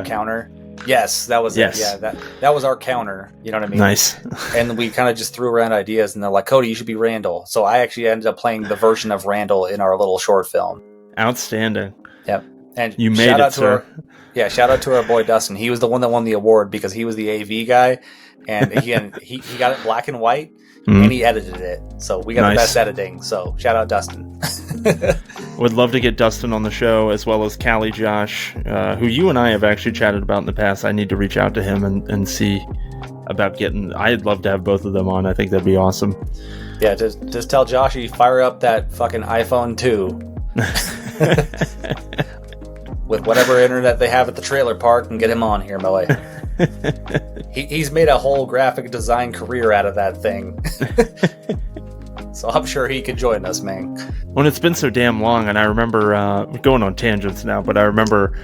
counter. Yes, that was it. Yeah, that was our counter. You know what I mean? Nice. And we kind of just threw around ideas, and they're like, Cody, you should be Randall. So I actually ended up playing the version of Randall in our little short film. Outstanding. Yep. And you made it, sir. Shout out to our boy Dustin. He was the one that won the award because he was the AV guy, and again, he got it black and white, and he edited it. So we got the best editing. So shout out Dustin. Would love to get Dustin on the show, as well as Callie Josh, who you and I have actually chatted about in the past. I need to reach out to him and see about getting. I'd love to have both of them on. I think that'd be awesome. Yeah, just tell Joshy, fire up that fucking iPhone 2. With whatever internet they have at the trailer park, and get him on here, boy. He's made a whole graphic design career out of that thing. So I'm sure he could join us, man. Well, it's been so damn long, and I remember going on tangents now, but I remember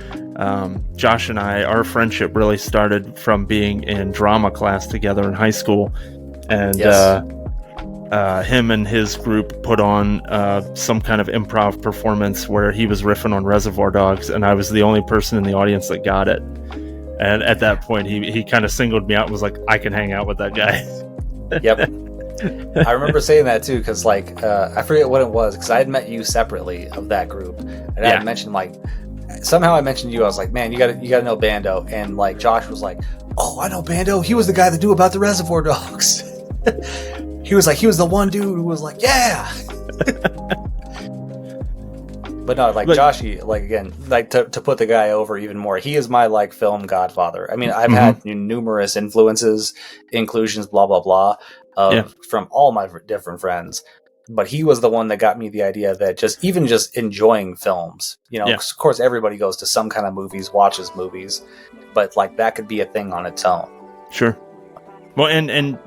Josh and I, our friendship really started from being in drama class together in high school, and him and his group put on some kind of improv performance where he was riffing on Reservoir Dogs, and I was the only person in the audience that got it. And at that point, he kind of singled me out and was like, I can hang out with that guy. Yep. I remember saying that too, because I forget what it was, because I had met you separately of that group, and I had mentioned somehow I mentioned you. I was like, man, you got to know Bando, and Josh was like, oh, I know Bando. He was the guy that knew about the Reservoir Dogs. He was the one dude who was like, yeah. But no, Joshy, again, to put the guy over even more, he is my film godfather. I mean, I've had numerous influences, inclusions, blah blah blah, from all my different friends. But he was the one that got me the idea that just enjoying films, of course everybody goes to some kind of movies, watches movies, but that could be a thing on its own. Sure. Well, and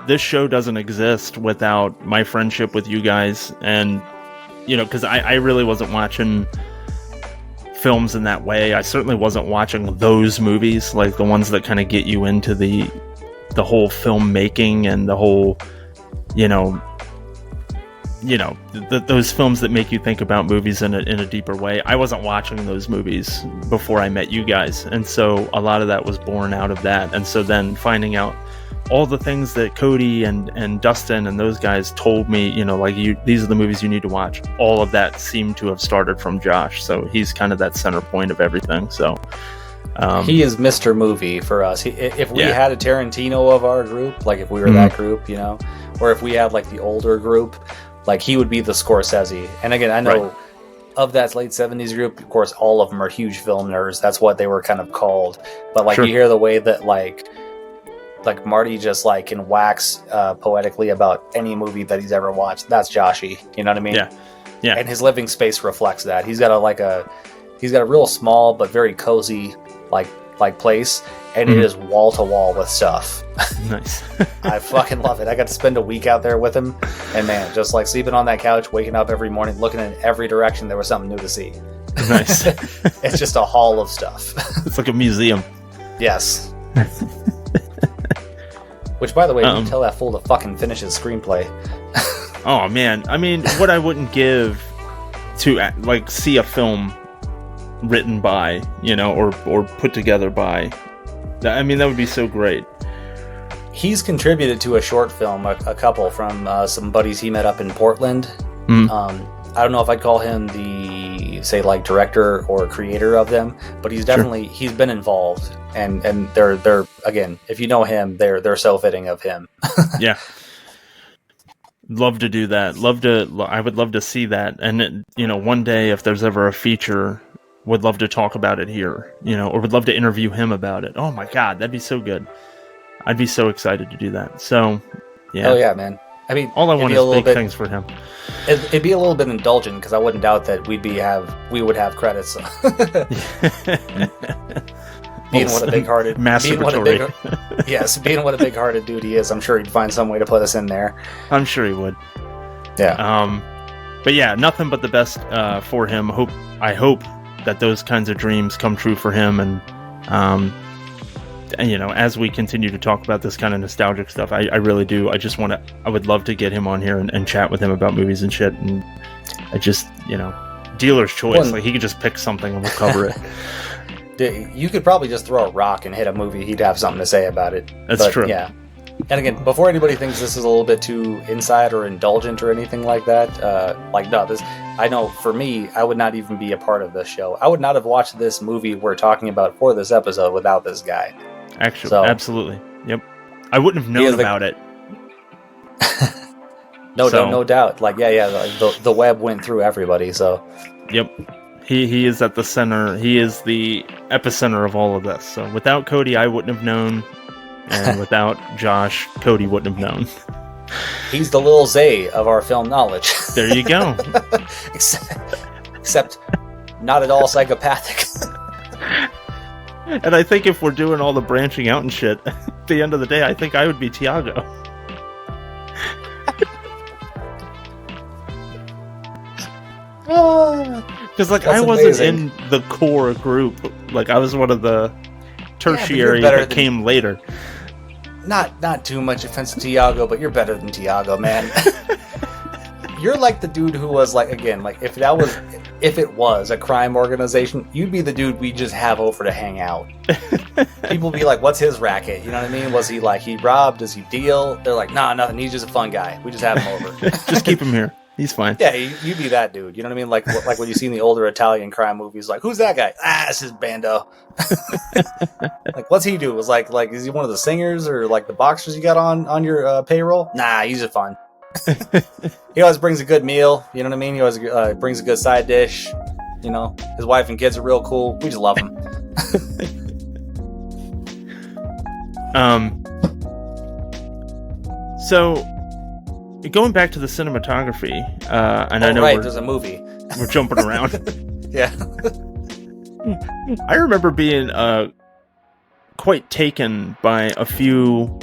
this show doesn't exist without my friendship with you guys, and because I really wasn't watching films in that way. I certainly wasn't watching those movies, like the ones that kind of get you into the whole filmmaking and the whole, those films that make you think about movies in a deeper way. I wasn't watching those movies before I met you guys, and so a lot of that was born out of that. And so then finding out all the things that Cody and Dustin and those guys told me, these are the movies you need to watch. All of that seemed to have started from Josh. So he's kind of that center point of everything. So he is Mr. Movie for us. If we had a Tarantino of our group, like if we were that group, or if we had like the older group, like he would be the Scorsese. And again, I know of that late 70s group, of course, all of them are huge film nerds. That's what they were kind of called. But like you hear the way that like Marty just like can wax poetically about any movie that he's ever watched. That's Joshy. You know what I mean? Yeah. And his living space reflects that. He's got a real small but very cozy like place, and it is wall to wall with stuff. Nice. I fucking love it. I got to spend a week out there with him, and man, just like sleeping on that couch, waking up every morning, looking in every direction, there was something new to see. Nice. It's just a hall of stuff. It's like a museum. Yes. Which, by the way, you tell that fool to fucking finish his screenplay. Oh man, I mean, what I wouldn't give to like see a film written by, or put together by. I mean, that would be so great. He's contributed to a short film, a couple from some buddies he met up in Portland. I don't know if I'd call him the, say, like director or creator of them, but he's definitely he's been involved, and they're again, if you know him, they're so fitting of him. Yeah. Love to do that. I would love to see that. And one day if there's ever a feature, would love to talk about it here, or would love to interview him about it. Oh my God, that'd be so good. I'd be so excited to do that. So, yeah. Oh yeah, man. I mean, all I want is big things for him. It'd be a little bit indulgent because I wouldn't doubt that we would have credits. Being what a big-hearted, masturbatory. Being what a big-hearted dude he is, I'm sure he'd find some way to put us in there. I'm sure he would. Yeah. But yeah, nothing but the best for him. I hope that those kinds of dreams come true for him, and as we continue to talk about this kind of nostalgic stuff, I really do. I would love to get him on here and chat with him about movies and shit. And I just, dealer's choice. Like he could just pick something and we'll cover it. You could probably just throw a rock and hit a movie. He'd have something to say about it. That's true. Yeah. And again, before anybody thinks this is a little bit too inside or indulgent or anything like that, I know for me, I would not even be a part of this show. I would not have watched this movie we're talking about for this episode without this guy. Actually, absolutely. Yep. I wouldn't have known about it. No doubt. Like, the web went through everybody, so. Yep. He is at the center. He is the epicenter of all of this. So without Cody, I wouldn't have known. And without Josh, Cody wouldn't have known. He's the Lil Zay of our film knowledge. There you go. Except not at all psychopathic. And I think if we're doing all the branching out and shit, at the end of the day, I think I would be Tiago. Because I wasn't in the core group. Like I was one of the tertiary that came later. Not too much offense to Tiago, but you're better than Tiago, man. You're like the dude who was like, again, like if it was a crime organization, you'd be the dude we just have over to hang out. People be like, what's his racket? You know what I mean? Was he like, he robbed? Does he deal? They're like, nah, nothing. He's just a fun guy. We just have him over. Just keep him here. He's fine. Yeah, you'd be that dude. You know what I mean? Like when you see in the older Italian crime movies, like, who's that guy? It's his bando. Like, what's he do? Was like, is he one of the singers or like the boxers you got on your payroll? Nah, he's just fun. He always brings a good meal. You know what I mean? He always brings a good side dish. His wife and kids are real cool. We just love him. So, going back to the cinematography, and I know there's a movie. We're jumping around. Yeah. I remember being quite taken by a few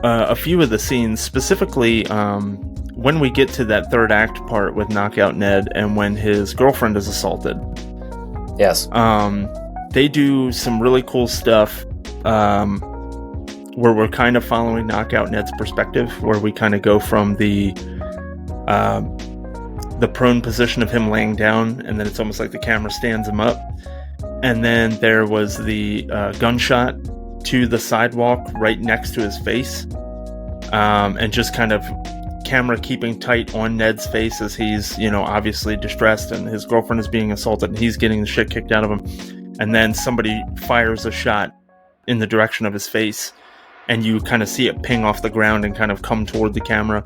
of the scenes, specifically when we get to that third act part with Knockout Ned and when his girlfriend is assaulted, Yes. they do some really cool stuff where we're kind of following Knockout Ned's perspective, where we kind of go from the prone position of him laying down, and then it's almost like the camera stands him up. And then there was the gunshot to the sidewalk right next to his face, and just kind of camera keeping tight on Ned's face as he's, obviously distressed, and his girlfriend is being assaulted, and he's getting the shit kicked out of him. And then somebody fires a shot in the direction of his face, and you kind of see it ping off the ground and kind of come toward the camera.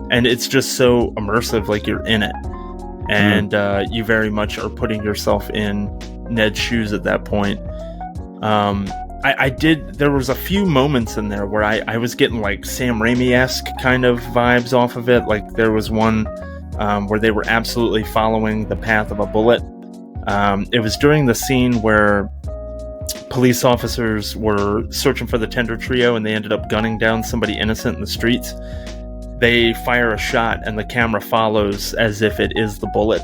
And it's just so immersive, like you're in it. And you very much are putting yourself in Ned's shoes at that point. There was a few moments in there where I was getting like Sam Raimi-esque kind of vibes off of it. Like there was one where they were absolutely following the path of a bullet. It was during the scene where police officers were searching for the Tender Trio and they ended up gunning down somebody innocent in the streets. They fire a shot and the camera follows as if it is the bullet.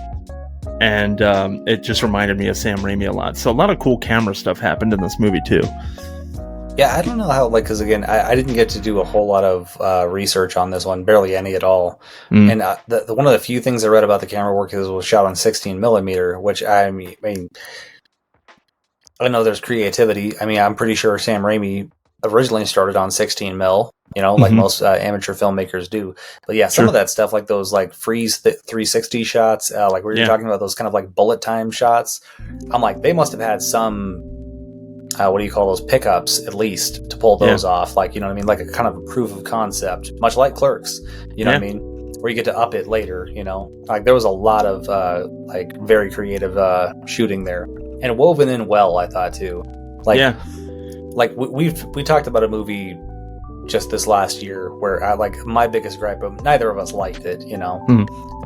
And it just reminded me of Sam Raimi a lot. So a lot of cool camera stuff happened in this movie too. Yeah, I don't know how, because again, I didn't get to do a whole lot of research on this one, barely any at all. And one of the few things I read about the camera work is it was shot on 16 millimeter, which I mean, I know there's creativity. I mean, I'm pretty sure Sam Raimi originally started on 16 mil, like most amateur filmmakers do. But yeah, some of that stuff, like those like freeze 360 shots, like we were talking about those kind of like bullet time shots. I'm like, they must have had some, what do you call those, pickups at least to pull those off. Like, you know what I mean? Like a kind of a proof of concept, much like Clerks, you know what I mean? Where you get to up it later, like there was a lot of like very creative shooting there, and woven in well, I thought too. Like we talked about a movie just this last year where my biggest gripe, neither of us liked it,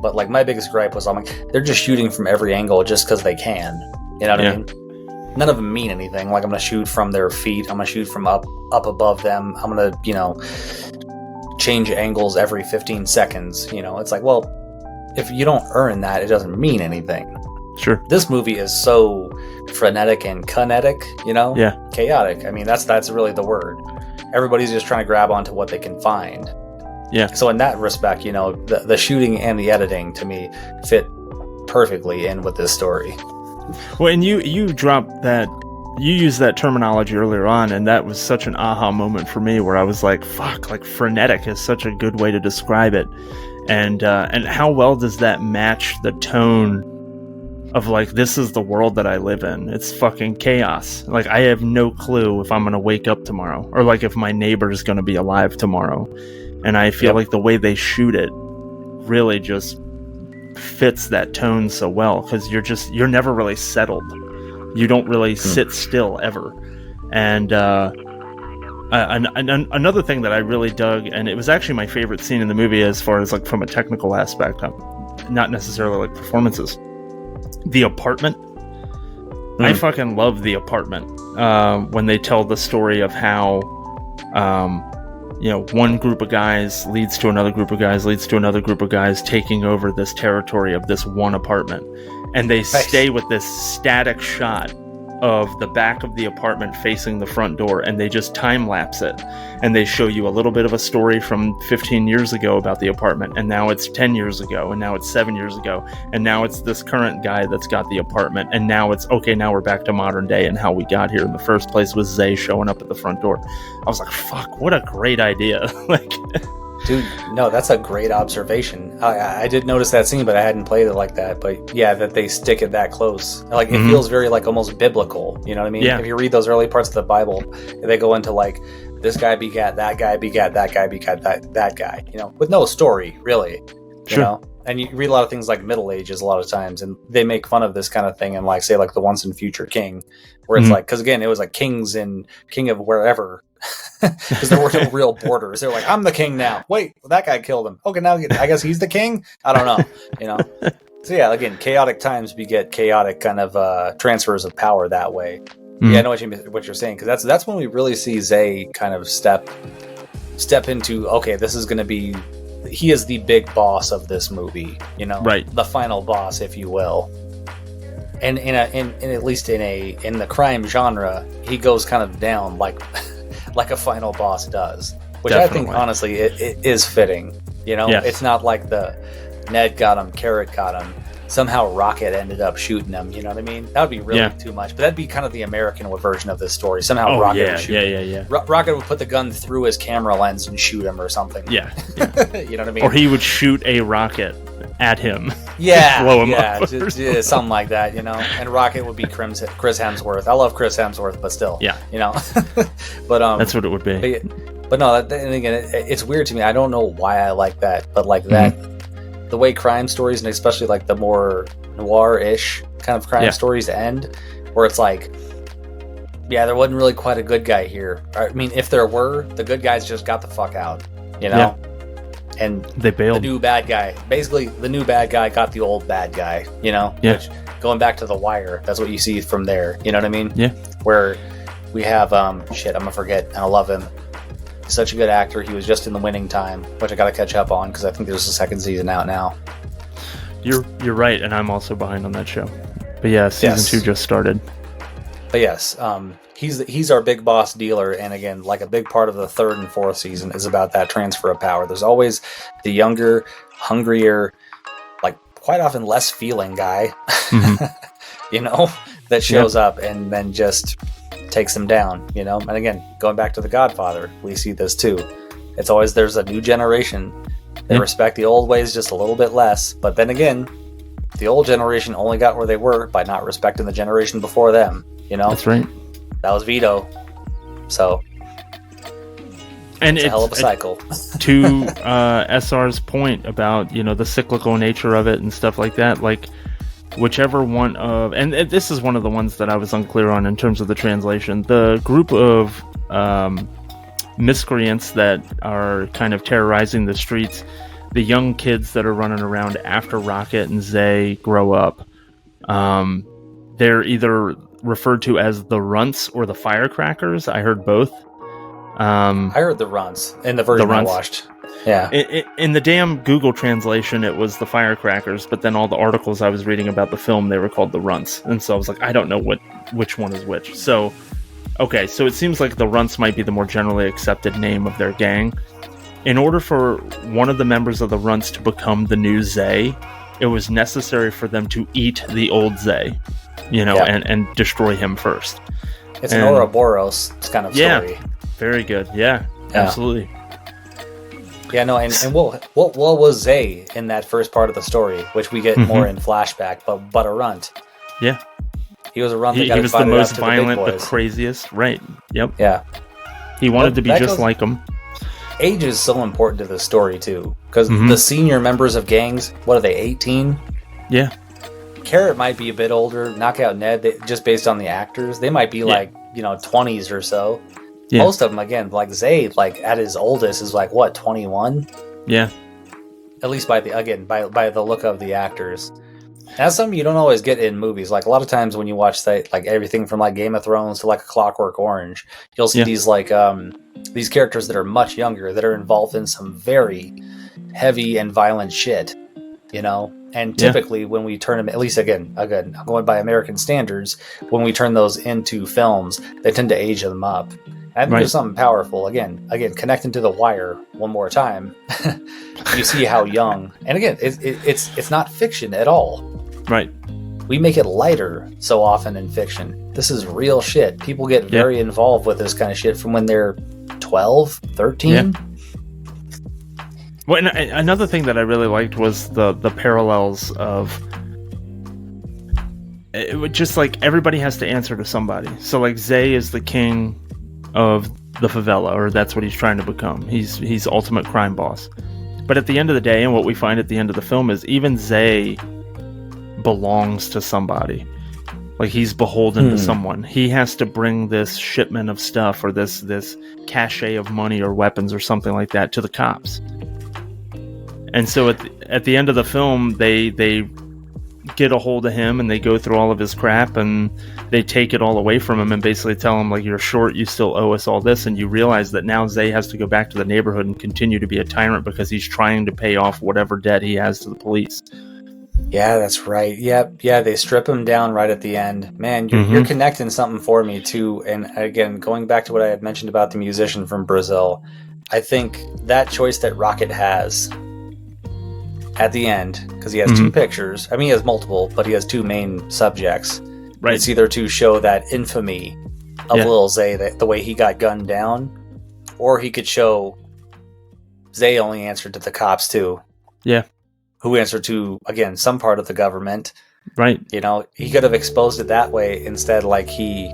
but like my biggest gripe was, I'm like, they're just shooting from every angle just because they can, you know what I mean? None of them mean anything. Like, I'm gonna shoot from their feet, I'm gonna shoot from up above them, I'm gonna change angles every 15 seconds. It's like, well, if you don't earn that, it doesn't mean anything. Sure. This movie is so frenetic and kinetic, chaotic. I mean, that's really the word. Everybody's just trying to grab onto what they can find. Yeah. So in that respect, the shooting and the editing to me fit perfectly in with this story. Well, and you dropped that, you used that terminology earlier on, and that was such an aha moment for me where I was like, fuck, like frenetic is such a good way to describe it. And how well does that match the tone of like, this is the world that I live in. It's fucking chaos. Like, I have no clue if I'm going to wake up tomorrow, or like if my neighbor's going to be alive tomorrow. And I feel like the way they shoot it really just fits that tone so well, because you're never really settled. You don't really sit still ever. And another thing that I really dug, and it was actually my favorite scene in the movie as far as like from a technical aspect, not necessarily like performances, the apartment. I fucking love the apartment when they tell the story of how one group of guys leads to another group of guys leads to another group of guys taking over this territory of this one apartment, and they stay with this static shot of the back of the apartment facing the front door, and they just time lapse it, and they show you a little bit of a story from 15 years ago about the apartment, and now it's 10 years ago, and now it's 7 years ago, and now it's this current guy that's got the apartment, and now it's okay, now we're back to modern day, and how we got here in the first place was Zay showing up at the front door. I was like, fuck, what a great idea. Like, dude, no, that's a great observation. I did notice that scene, but I hadn't played it like that. But yeah, that they stick it that close. Like, it feels very like almost biblical. You know what I mean? Yeah. If you read those early parts of the Bible, they go into like, this guy begat that guy, begat that guy, begat that guy. With no story really. Sure. And you read a lot of things like Middle Ages a lot of times, and they make fun of this kind of thing, and like say like the Once and Future King, where it's like, because again, it was like kings and king of wherever. Because there were no real borders. They're like, I'm the king now. Wait, that guy killed him. Okay, now I guess he's the king. I don't know. So yeah, again, chaotic times beget chaotic kind of transfers of power that way. Yeah, I know what you're saying, because that's when we really see Zay kind of step into, okay, this is going to be he is the big boss of this movie, you know, Right. the final boss, if you will. And in at least in the crime genre, he goes kind of down like like a final boss does, which Definitely. I think honestly it is fitting. You know, Yes. it's not like the Ned got him, Carrot got him. Somehow Rocket ended up shooting him. You know what I mean? That would be really too much. But that'd be kind of the American version of this story. Somehow Rocket would shoot him. Yeah. Rocket would put the gun through his camera lens and shoot him or something. Yeah. You know what I mean? Or he would shoot a rocket at him. Yeah, blow him yeah, up. something like that, you know. And Rocket would be Chris Hemsworth. I love Chris Hemsworth, but still, Yeah. you know. But That's what it would be. But no, and again, it's weird to me. I don't know why I like that, but like that, the way crime stories, and especially like the more noir-ish kind of crime stories end, where it's like, yeah, there wasn't really quite a good guy here. I mean, if there were, the good guys just got the fuck out, you know. Yeah. And They bailed. the new bad guy, basically, the new bad guy got the old bad guy, you know. Yeah. Which, going back to The Wire, that's what you see from there. You know what I mean? Yeah. Where we have I'm gonna forget, and I love him. He's such a good actor. He was just in The Winning Time, which I gotta catch up on because I think there's a second season out now. You're right, and I'm also behind on that show. But yeah, season 2 just started. But yes, he's our big boss dealer, and again, like a big part of the 3rd and 4th season is about that transfer of power. There's always the younger, hungrier, like quite often less feeling guy, you know, that shows up and then just takes them down, you know. And again, going back to The Godfather, we see this too. It's always there's a new generation. They respect the old ways just a little bit less, but then again, the old generation only got where they were by not respecting the generation before them. You know, That's right. That was Vito. So, And it's a hell of a cycle. To SR's point about, you know, the cyclical nature of it and stuff like that, like whichever one of, and this is one of the ones that I was unclear on in terms of the translation, the group of miscreants that are kind of terrorizing the streets, the young kids that are running around after Rocket and Zay grow up, they're either referred to as the Runts or the Firecrackers. I heard both. I heard the Runts in the version I watched. Yeah. In the damn Google translation, it was the Firecrackers, but then all the articles I was reading about the film, they were called the Runts. And so I was like, I don't know which one is which. So, okay, so it seems like the Runts might be the more generally accepted name of their gang. In order for one of the members of the Runts to become the new Zay, it was necessary for them to eat the old Zay, you know, and destroy him first. It's an Ouroboros kind of story. Yeah, very good. Yeah, absolutely. Yeah, no, and what was Zay in that first part of the story, which we get more in flashback, but a runt. Yeah. He was a runt. He was the most violent, the craziest. Right. Yep. Yeah. He wanted to be just like him. Age is so important to this story, too. Because the senior members of gangs, what are they, 18? Yeah. Carrot might be a bit older. Knockout Ned, just based on the actors, they might be like, 20s or so. Yeah. Most of them, again, like Zay, like at his oldest is like, what, 21? Yeah. At least by the look of the actors. That's something you don't always get in movies. Like a lot of times when you watch like everything from like Game of Thrones to like a Clockwork Orange, you'll see these like these characters that are much younger that are involved in some very heavy and violent shit, you know. And typically when we turn them, at least again, I'm going by American standards, when we turn those into films, they tend to age them up. I think there's something powerful. Again, connecting to The Wire one more time. You see how young, and again, it's not fiction at all. Right. We make it lighter so often in fiction. This is real shit. People get very involved with this kind of shit from when they're 12, 13. Yeah. Well, and another thing that I really liked was the parallels of it, just like everybody has to answer to somebody. So like Zay is the king of the favela, or that's what he's trying to become. He's ultimate crime boss. But at the end of the day, and what we find at the end of the film is even Zay belongs to somebody. Like he's beholden to someone. He has to bring this shipment of stuff or this cachet of money or weapons or something like that to the cops. And so at the end of the film, they get a hold of him, and they go through all of his crap, and they take it all away from him and basically tell him, like, you're short, you still owe us all this. And you realize that now Zay has to go back to the neighborhood and continue to be a tyrant because he's trying to pay off whatever debt he has to the police. Yeah, that's right. Yep. Yeah, they strip him down right at the end. Man, you're connecting something for me too. And again, going back to what I had mentioned about the musician from Brazil, I think that choice that Rocket has at the end, because he has two pictures. I mean, he has multiple, but he has two main subjects. Right. It's either to show that infamy of Lil Zay, the way he got gunned down, or he could show Zay only answered to the cops too. Yeah. Who answered to, again, some part of the government. Right. You know, he could have exposed it that way instead. Like he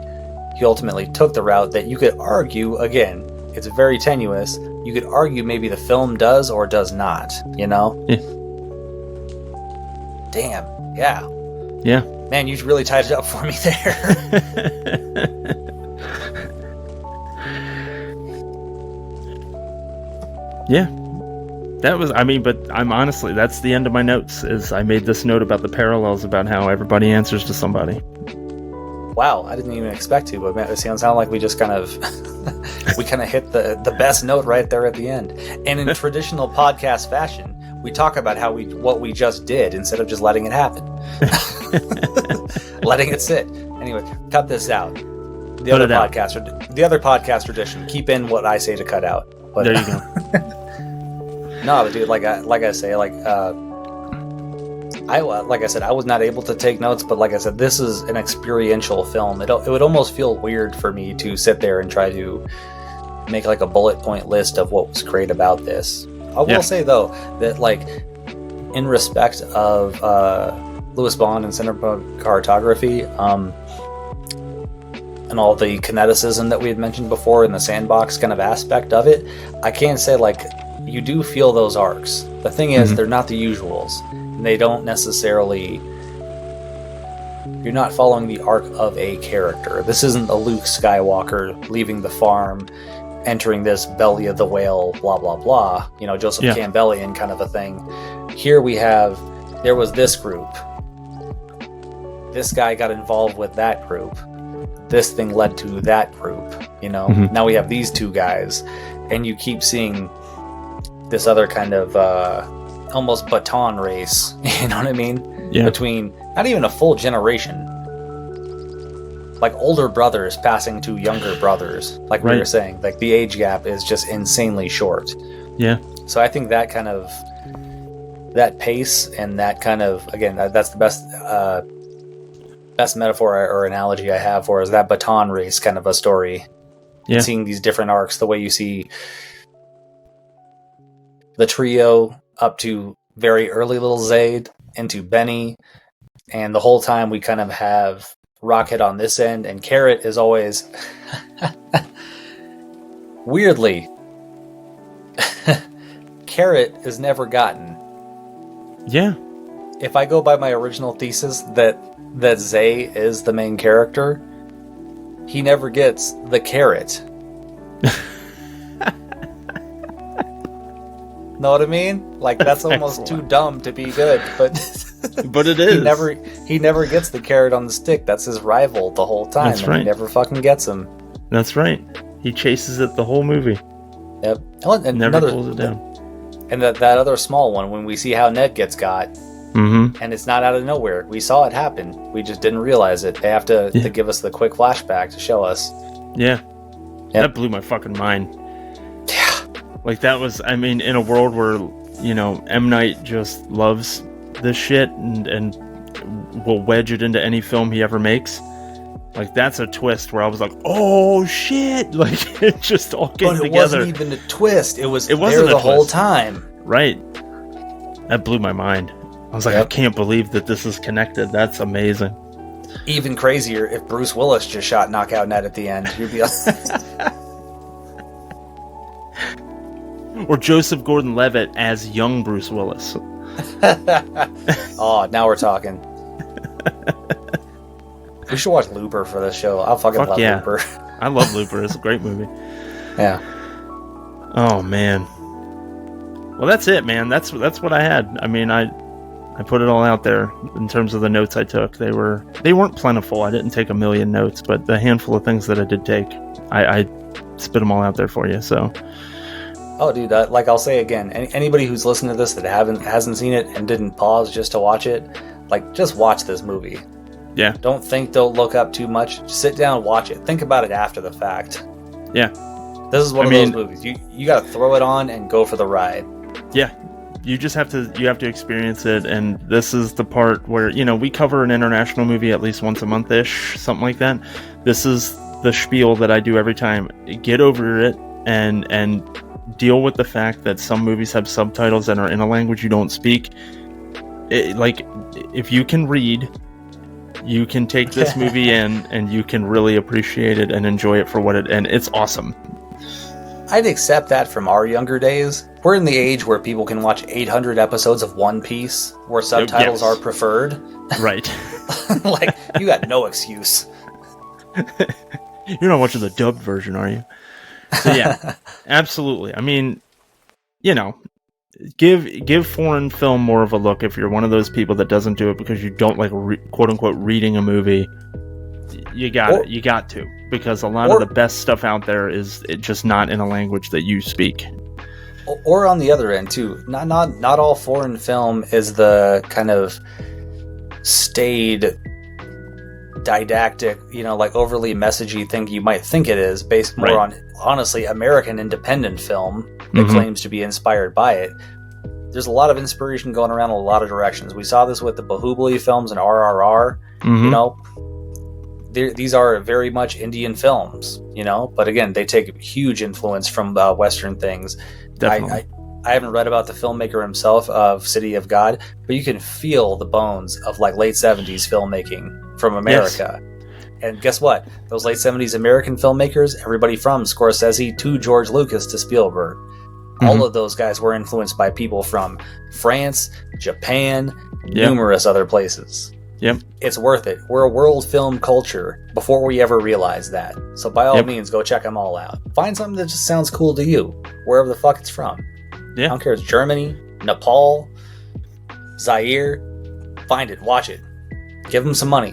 ultimately took the route that you could argue, again, it's very tenuous. You could argue maybe the film does or does not, you know? Yeah. Damn. Yeah. Yeah. Man, you really tied it up for me there. Yeah. That was, I mean, but I'm honestly, that's the end of my notes, is I made this note about the parallels about how everybody answers to somebody. Wow, I didn't even expect to, but man, it sounds like we just kind of we kind of hit the best note right there at the end. And in traditional podcast fashion, we talk about what we just did instead of just letting it happen. Letting it sit. Anyway, cut this out. The other podcast tradition. Keep in what I say to cut out. But, there you go. No, but dude, like I say, I said, I was not able to take notes, but like I said, this is an experiential film. It would almost feel weird for me to sit there and try to make like a bullet point list of what was great about this. I will say though that, like, in respect of Louis Bond and cinematography, and all the kineticism that we had mentioned before in the sandbox kind of aspect of it, I can say, like, you do feel those arcs. The thing is, they're not the usuals. And they don't necessarily... You're not following the arc of a character. This isn't a Luke Skywalker leaving the farm, entering this belly of the whale, blah, blah, blah. You know, Joseph Campbellian kind of a thing. Here we have... There was this group. This guy got involved with that group. This thing led to that group. You know? Now we have these two guys. And you keep seeing... this other kind of almost baton race, you know what I mean? Yeah. Between not even a full generation, like older brothers passing to younger brothers, like we were saying, like the age gap is just insanely short. Yeah. So I think that kind of, that pace and that kind of, again, that's the best metaphor or analogy I have for is that baton race kind of a story. Yeah. Seeing these different arcs, the way you see the trio up to very early little Zayd into Benny, and the whole time we kind of have Rocket on this end, and Carrot is always weirdly Carrot is never gotten. Yeah. If I go by my original thesis that Zay is the main character, he never gets the carrot. Know what I mean? Like, that's almost Excellent. too dumb to be good, but But it is. He never gets the carrot on the stick. That's his rival the whole time. That's and right. He never fucking gets him. That's right. He chases it the whole movie. Yep. And Never pulls it down. And that other small one, when we see how Ned gets got, and it's not out of nowhere. We saw it happen. We just didn't realize it. They have to give us the quick flashback to show us. Yeah. Yep. That blew my fucking mind. Yeah. Like, that was, I mean, in a world where, you know, M. Night just loves this shit and will wedge it into any film he ever makes. Like, that's a twist where I was like, oh shit! Like, it just all came together. But it wasn't even a twist. It wasn't there the whole time. Right. That blew my mind. I was like, I can't believe that this is connected. That's amazing. Even crazier if Bruce Willis just shot Knockout Ned at the end. You'd be like... Or Joseph Gordon-Levitt as young Bruce Willis. Oh, now we're talking. We should watch Looper for this show. I fucking love Looper. I love Looper. It's a great movie. Yeah. Oh man. Well, that's it, man. That's what I had. I mean, I put it all out there in terms of the notes I took. They weren't plentiful. I didn't take a million notes, but the handful of things that I did take, I spit them all out there for you. So, oh, dude, like I'll say again, anybody who's listening to this that hasn't seen it and didn't pause just to watch it, like, just watch this movie. Yeah. Don't look up too much. Just sit down, watch it. Think about it after the fact. Yeah. This is one of those movies. You got to throw it on and go for the ride. Yeah. You have to experience it, and this is the part where, we cover an international movie at least once a month-ish, something like that. This is the spiel that I do every time. Get over it and deal with the fact that some movies have subtitles that are in a language you don't speak. If you can read, you can take this movie in and you can really appreciate it and enjoy it for and it's awesome. I'd accept that from our younger days. We're in the age where people can watch 800 episodes of One Piece, where subtitles are preferred. Right. Like, you got no excuse. You're not watching the dubbed version, are you? So yeah, absolutely. I mean, give foreign film more of a look if you're one of those people that doesn't do it because you don't like quote unquote reading a movie. You got to, because a lot of the best stuff out there is just not in a language that you speak. Or on the other end too, not all foreign film is the kind of staid, didactic, like overly messagey thing you might think it is, based more on, honestly, American independent film that claims to be inspired by it. There's a lot of inspiration going around in a lot of directions. We saw this with the Bahubali films and RRR. These are very much Indian films, but again, they take huge influence from Western things. Definitely. I haven't read about the filmmaker himself of City of God, but you can feel the bones of like late 70s filmmaking from America. Yes. And guess what? Those late 70s American filmmakers, everybody from Scorsese to George Lucas to Spielberg, all of those guys were influenced by people from France, Japan, numerous other places. Yep. It's worth it. We're a world film culture before we ever realized that. So by all means, go check them all out. Find something that just sounds cool to you, wherever the fuck it's from. Yeah. I don't care if it's Germany, Nepal, Zaire. Find it. Watch it. Give them some money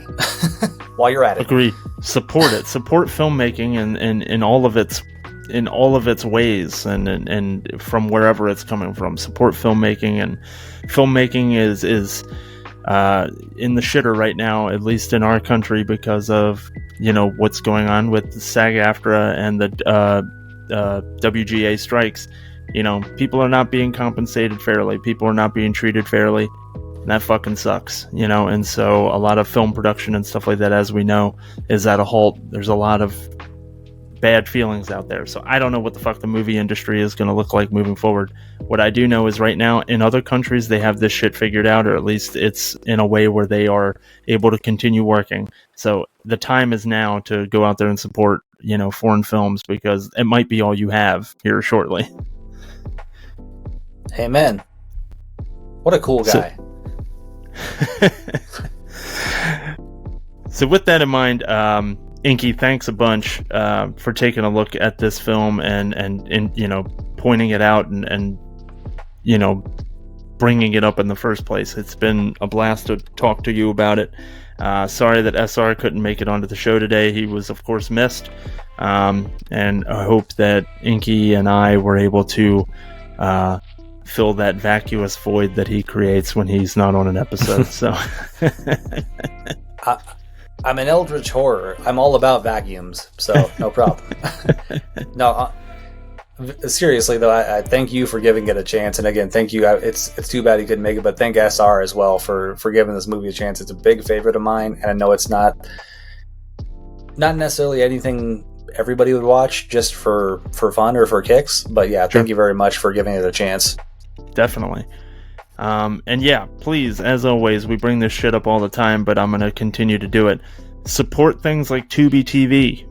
while you're at it. Agree. Support it. Support filmmaking in all of its ways and from wherever it's coming from. Support filmmaking, and filmmaking is in the shitter right now, at least in our country, because of what's going on with the SAG-AFTRA and the WGA strikes. People are not being compensated fairly. People are not being treated fairly. And that fucking sucks, and so a lot of film production and stuff like that, as we know, is at a halt. There's a lot of bad feelings out there. So I don't know what the fuck the movie industry is going to look like moving forward. What I do know is right now in other countries, they have this shit figured out, or at least it's in a way where they are able to continue working. So the time is now to go out there and support, foreign films, because it might be all you have here shortly. Amen. What a cool guy. So with that in mind, Inky, thanks a bunch for taking a look at this film and pointing it out and bringing it up in the first place. It's been a blast to talk to you about it. Sorry that SR couldn't make it onto the show today. He was, of course, missed. And I hope that Inky and I were able to fill that vacuous void that he creates when he's not on an episode. So I'm an eldritch horror. I'm all about vacuums, so no problem. No, seriously though, I thank you for giving it a chance. And again, thank you. It's too bad he couldn't make it, but thank SR as well for giving this movie a chance. It's a big favorite of mine, and I know it's not necessarily anything everybody would watch just for fun or for kicks. But yeah, thank you very much for giving it a chance. Definitely. And yeah, please, as always, we bring this shit up all the time, but I'm going to continue to do it. Support things like Tubi TV.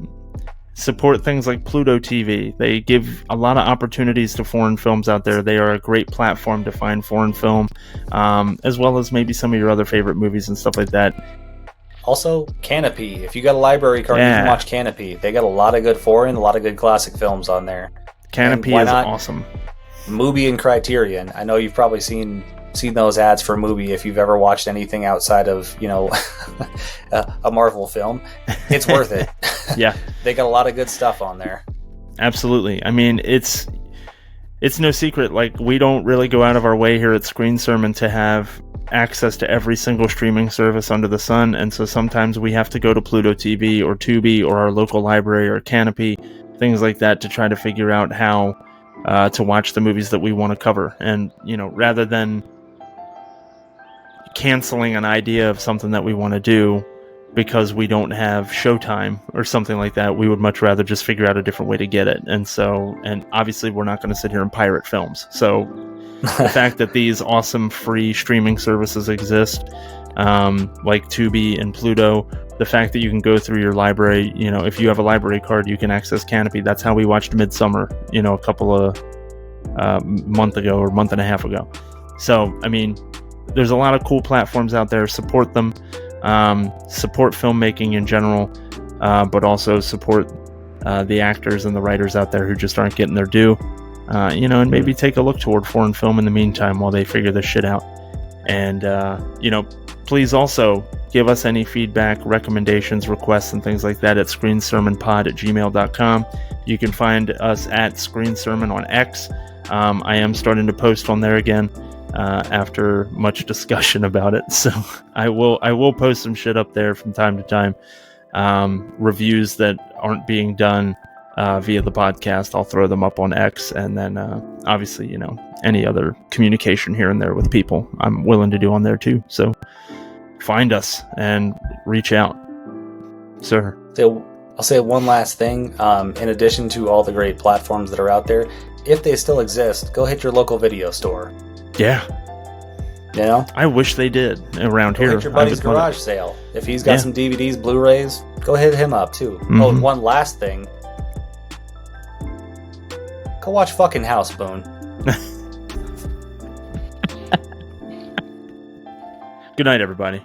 Support things like Pluto TV. They give a lot of opportunities to foreign films out there. They are a great platform to find foreign film, as well as maybe some of your other favorite movies and stuff like that. Also, Canopy. If you got a library card, you can watch Canopy. They got a lot of good foreign, a lot of good classic films on there. Canopy is awesome. Mubi and Criterion. I know you've probably seen seen those ads for Mubi, if you've ever watched anything outside of, a Marvel film, it's worth it. Yeah. They got a lot of good stuff on there. Absolutely. I mean, it's no secret. Like, we don't really go out of our way here at Screen Sermon to have access to every single streaming service under the sun, and so sometimes we have to go to Pluto TV or Tubi or our local library or Canopy, things like that, to try to figure out how to watch the movies that we want to cover. And, rather than canceling an idea of something that we want to do because we don't have Showtime or something like that, we would much rather just figure out a different way to get it. And obviously we're not going to sit here and pirate films. So the fact that these awesome free streaming services exist, like Tubi and Pluto, the fact that you can go through your library, if you have a library card, you can access Canopy. That's how we watched Midsummer, a couple of month ago or month and a half ago. So, I mean, there's a lot of cool platforms out there. Support them. Support filmmaking in general, but also support the actors and the writers out there who just aren't getting their due. And maybe take a look toward foreign film in the meantime while they figure this shit out. And, please also give us any feedback, recommendations, requests, and things like that at screensermonpod@gmail.com. You can find us at Screen Sermon on X. I am starting to post on there again after much discussion about it. So I will post some shit up there from time to time. Reviews that aren't being done via the podcast, I'll throw them up on X, and then obviously, any other communication here and there with people, I'm willing to do on there too. So find us and reach out, sir. So I'll say one last thing. In addition to all the great platforms that are out there, if they still exist, go hit your local video store. Yeah. I wish they did around go here. Hit your buddy's garage sale. If he's got some DVDs, Blu-rays, go hit him up too. Mm-hmm. Oh, and one last thing. Go watch fucking House, Boon. Good night, everybody.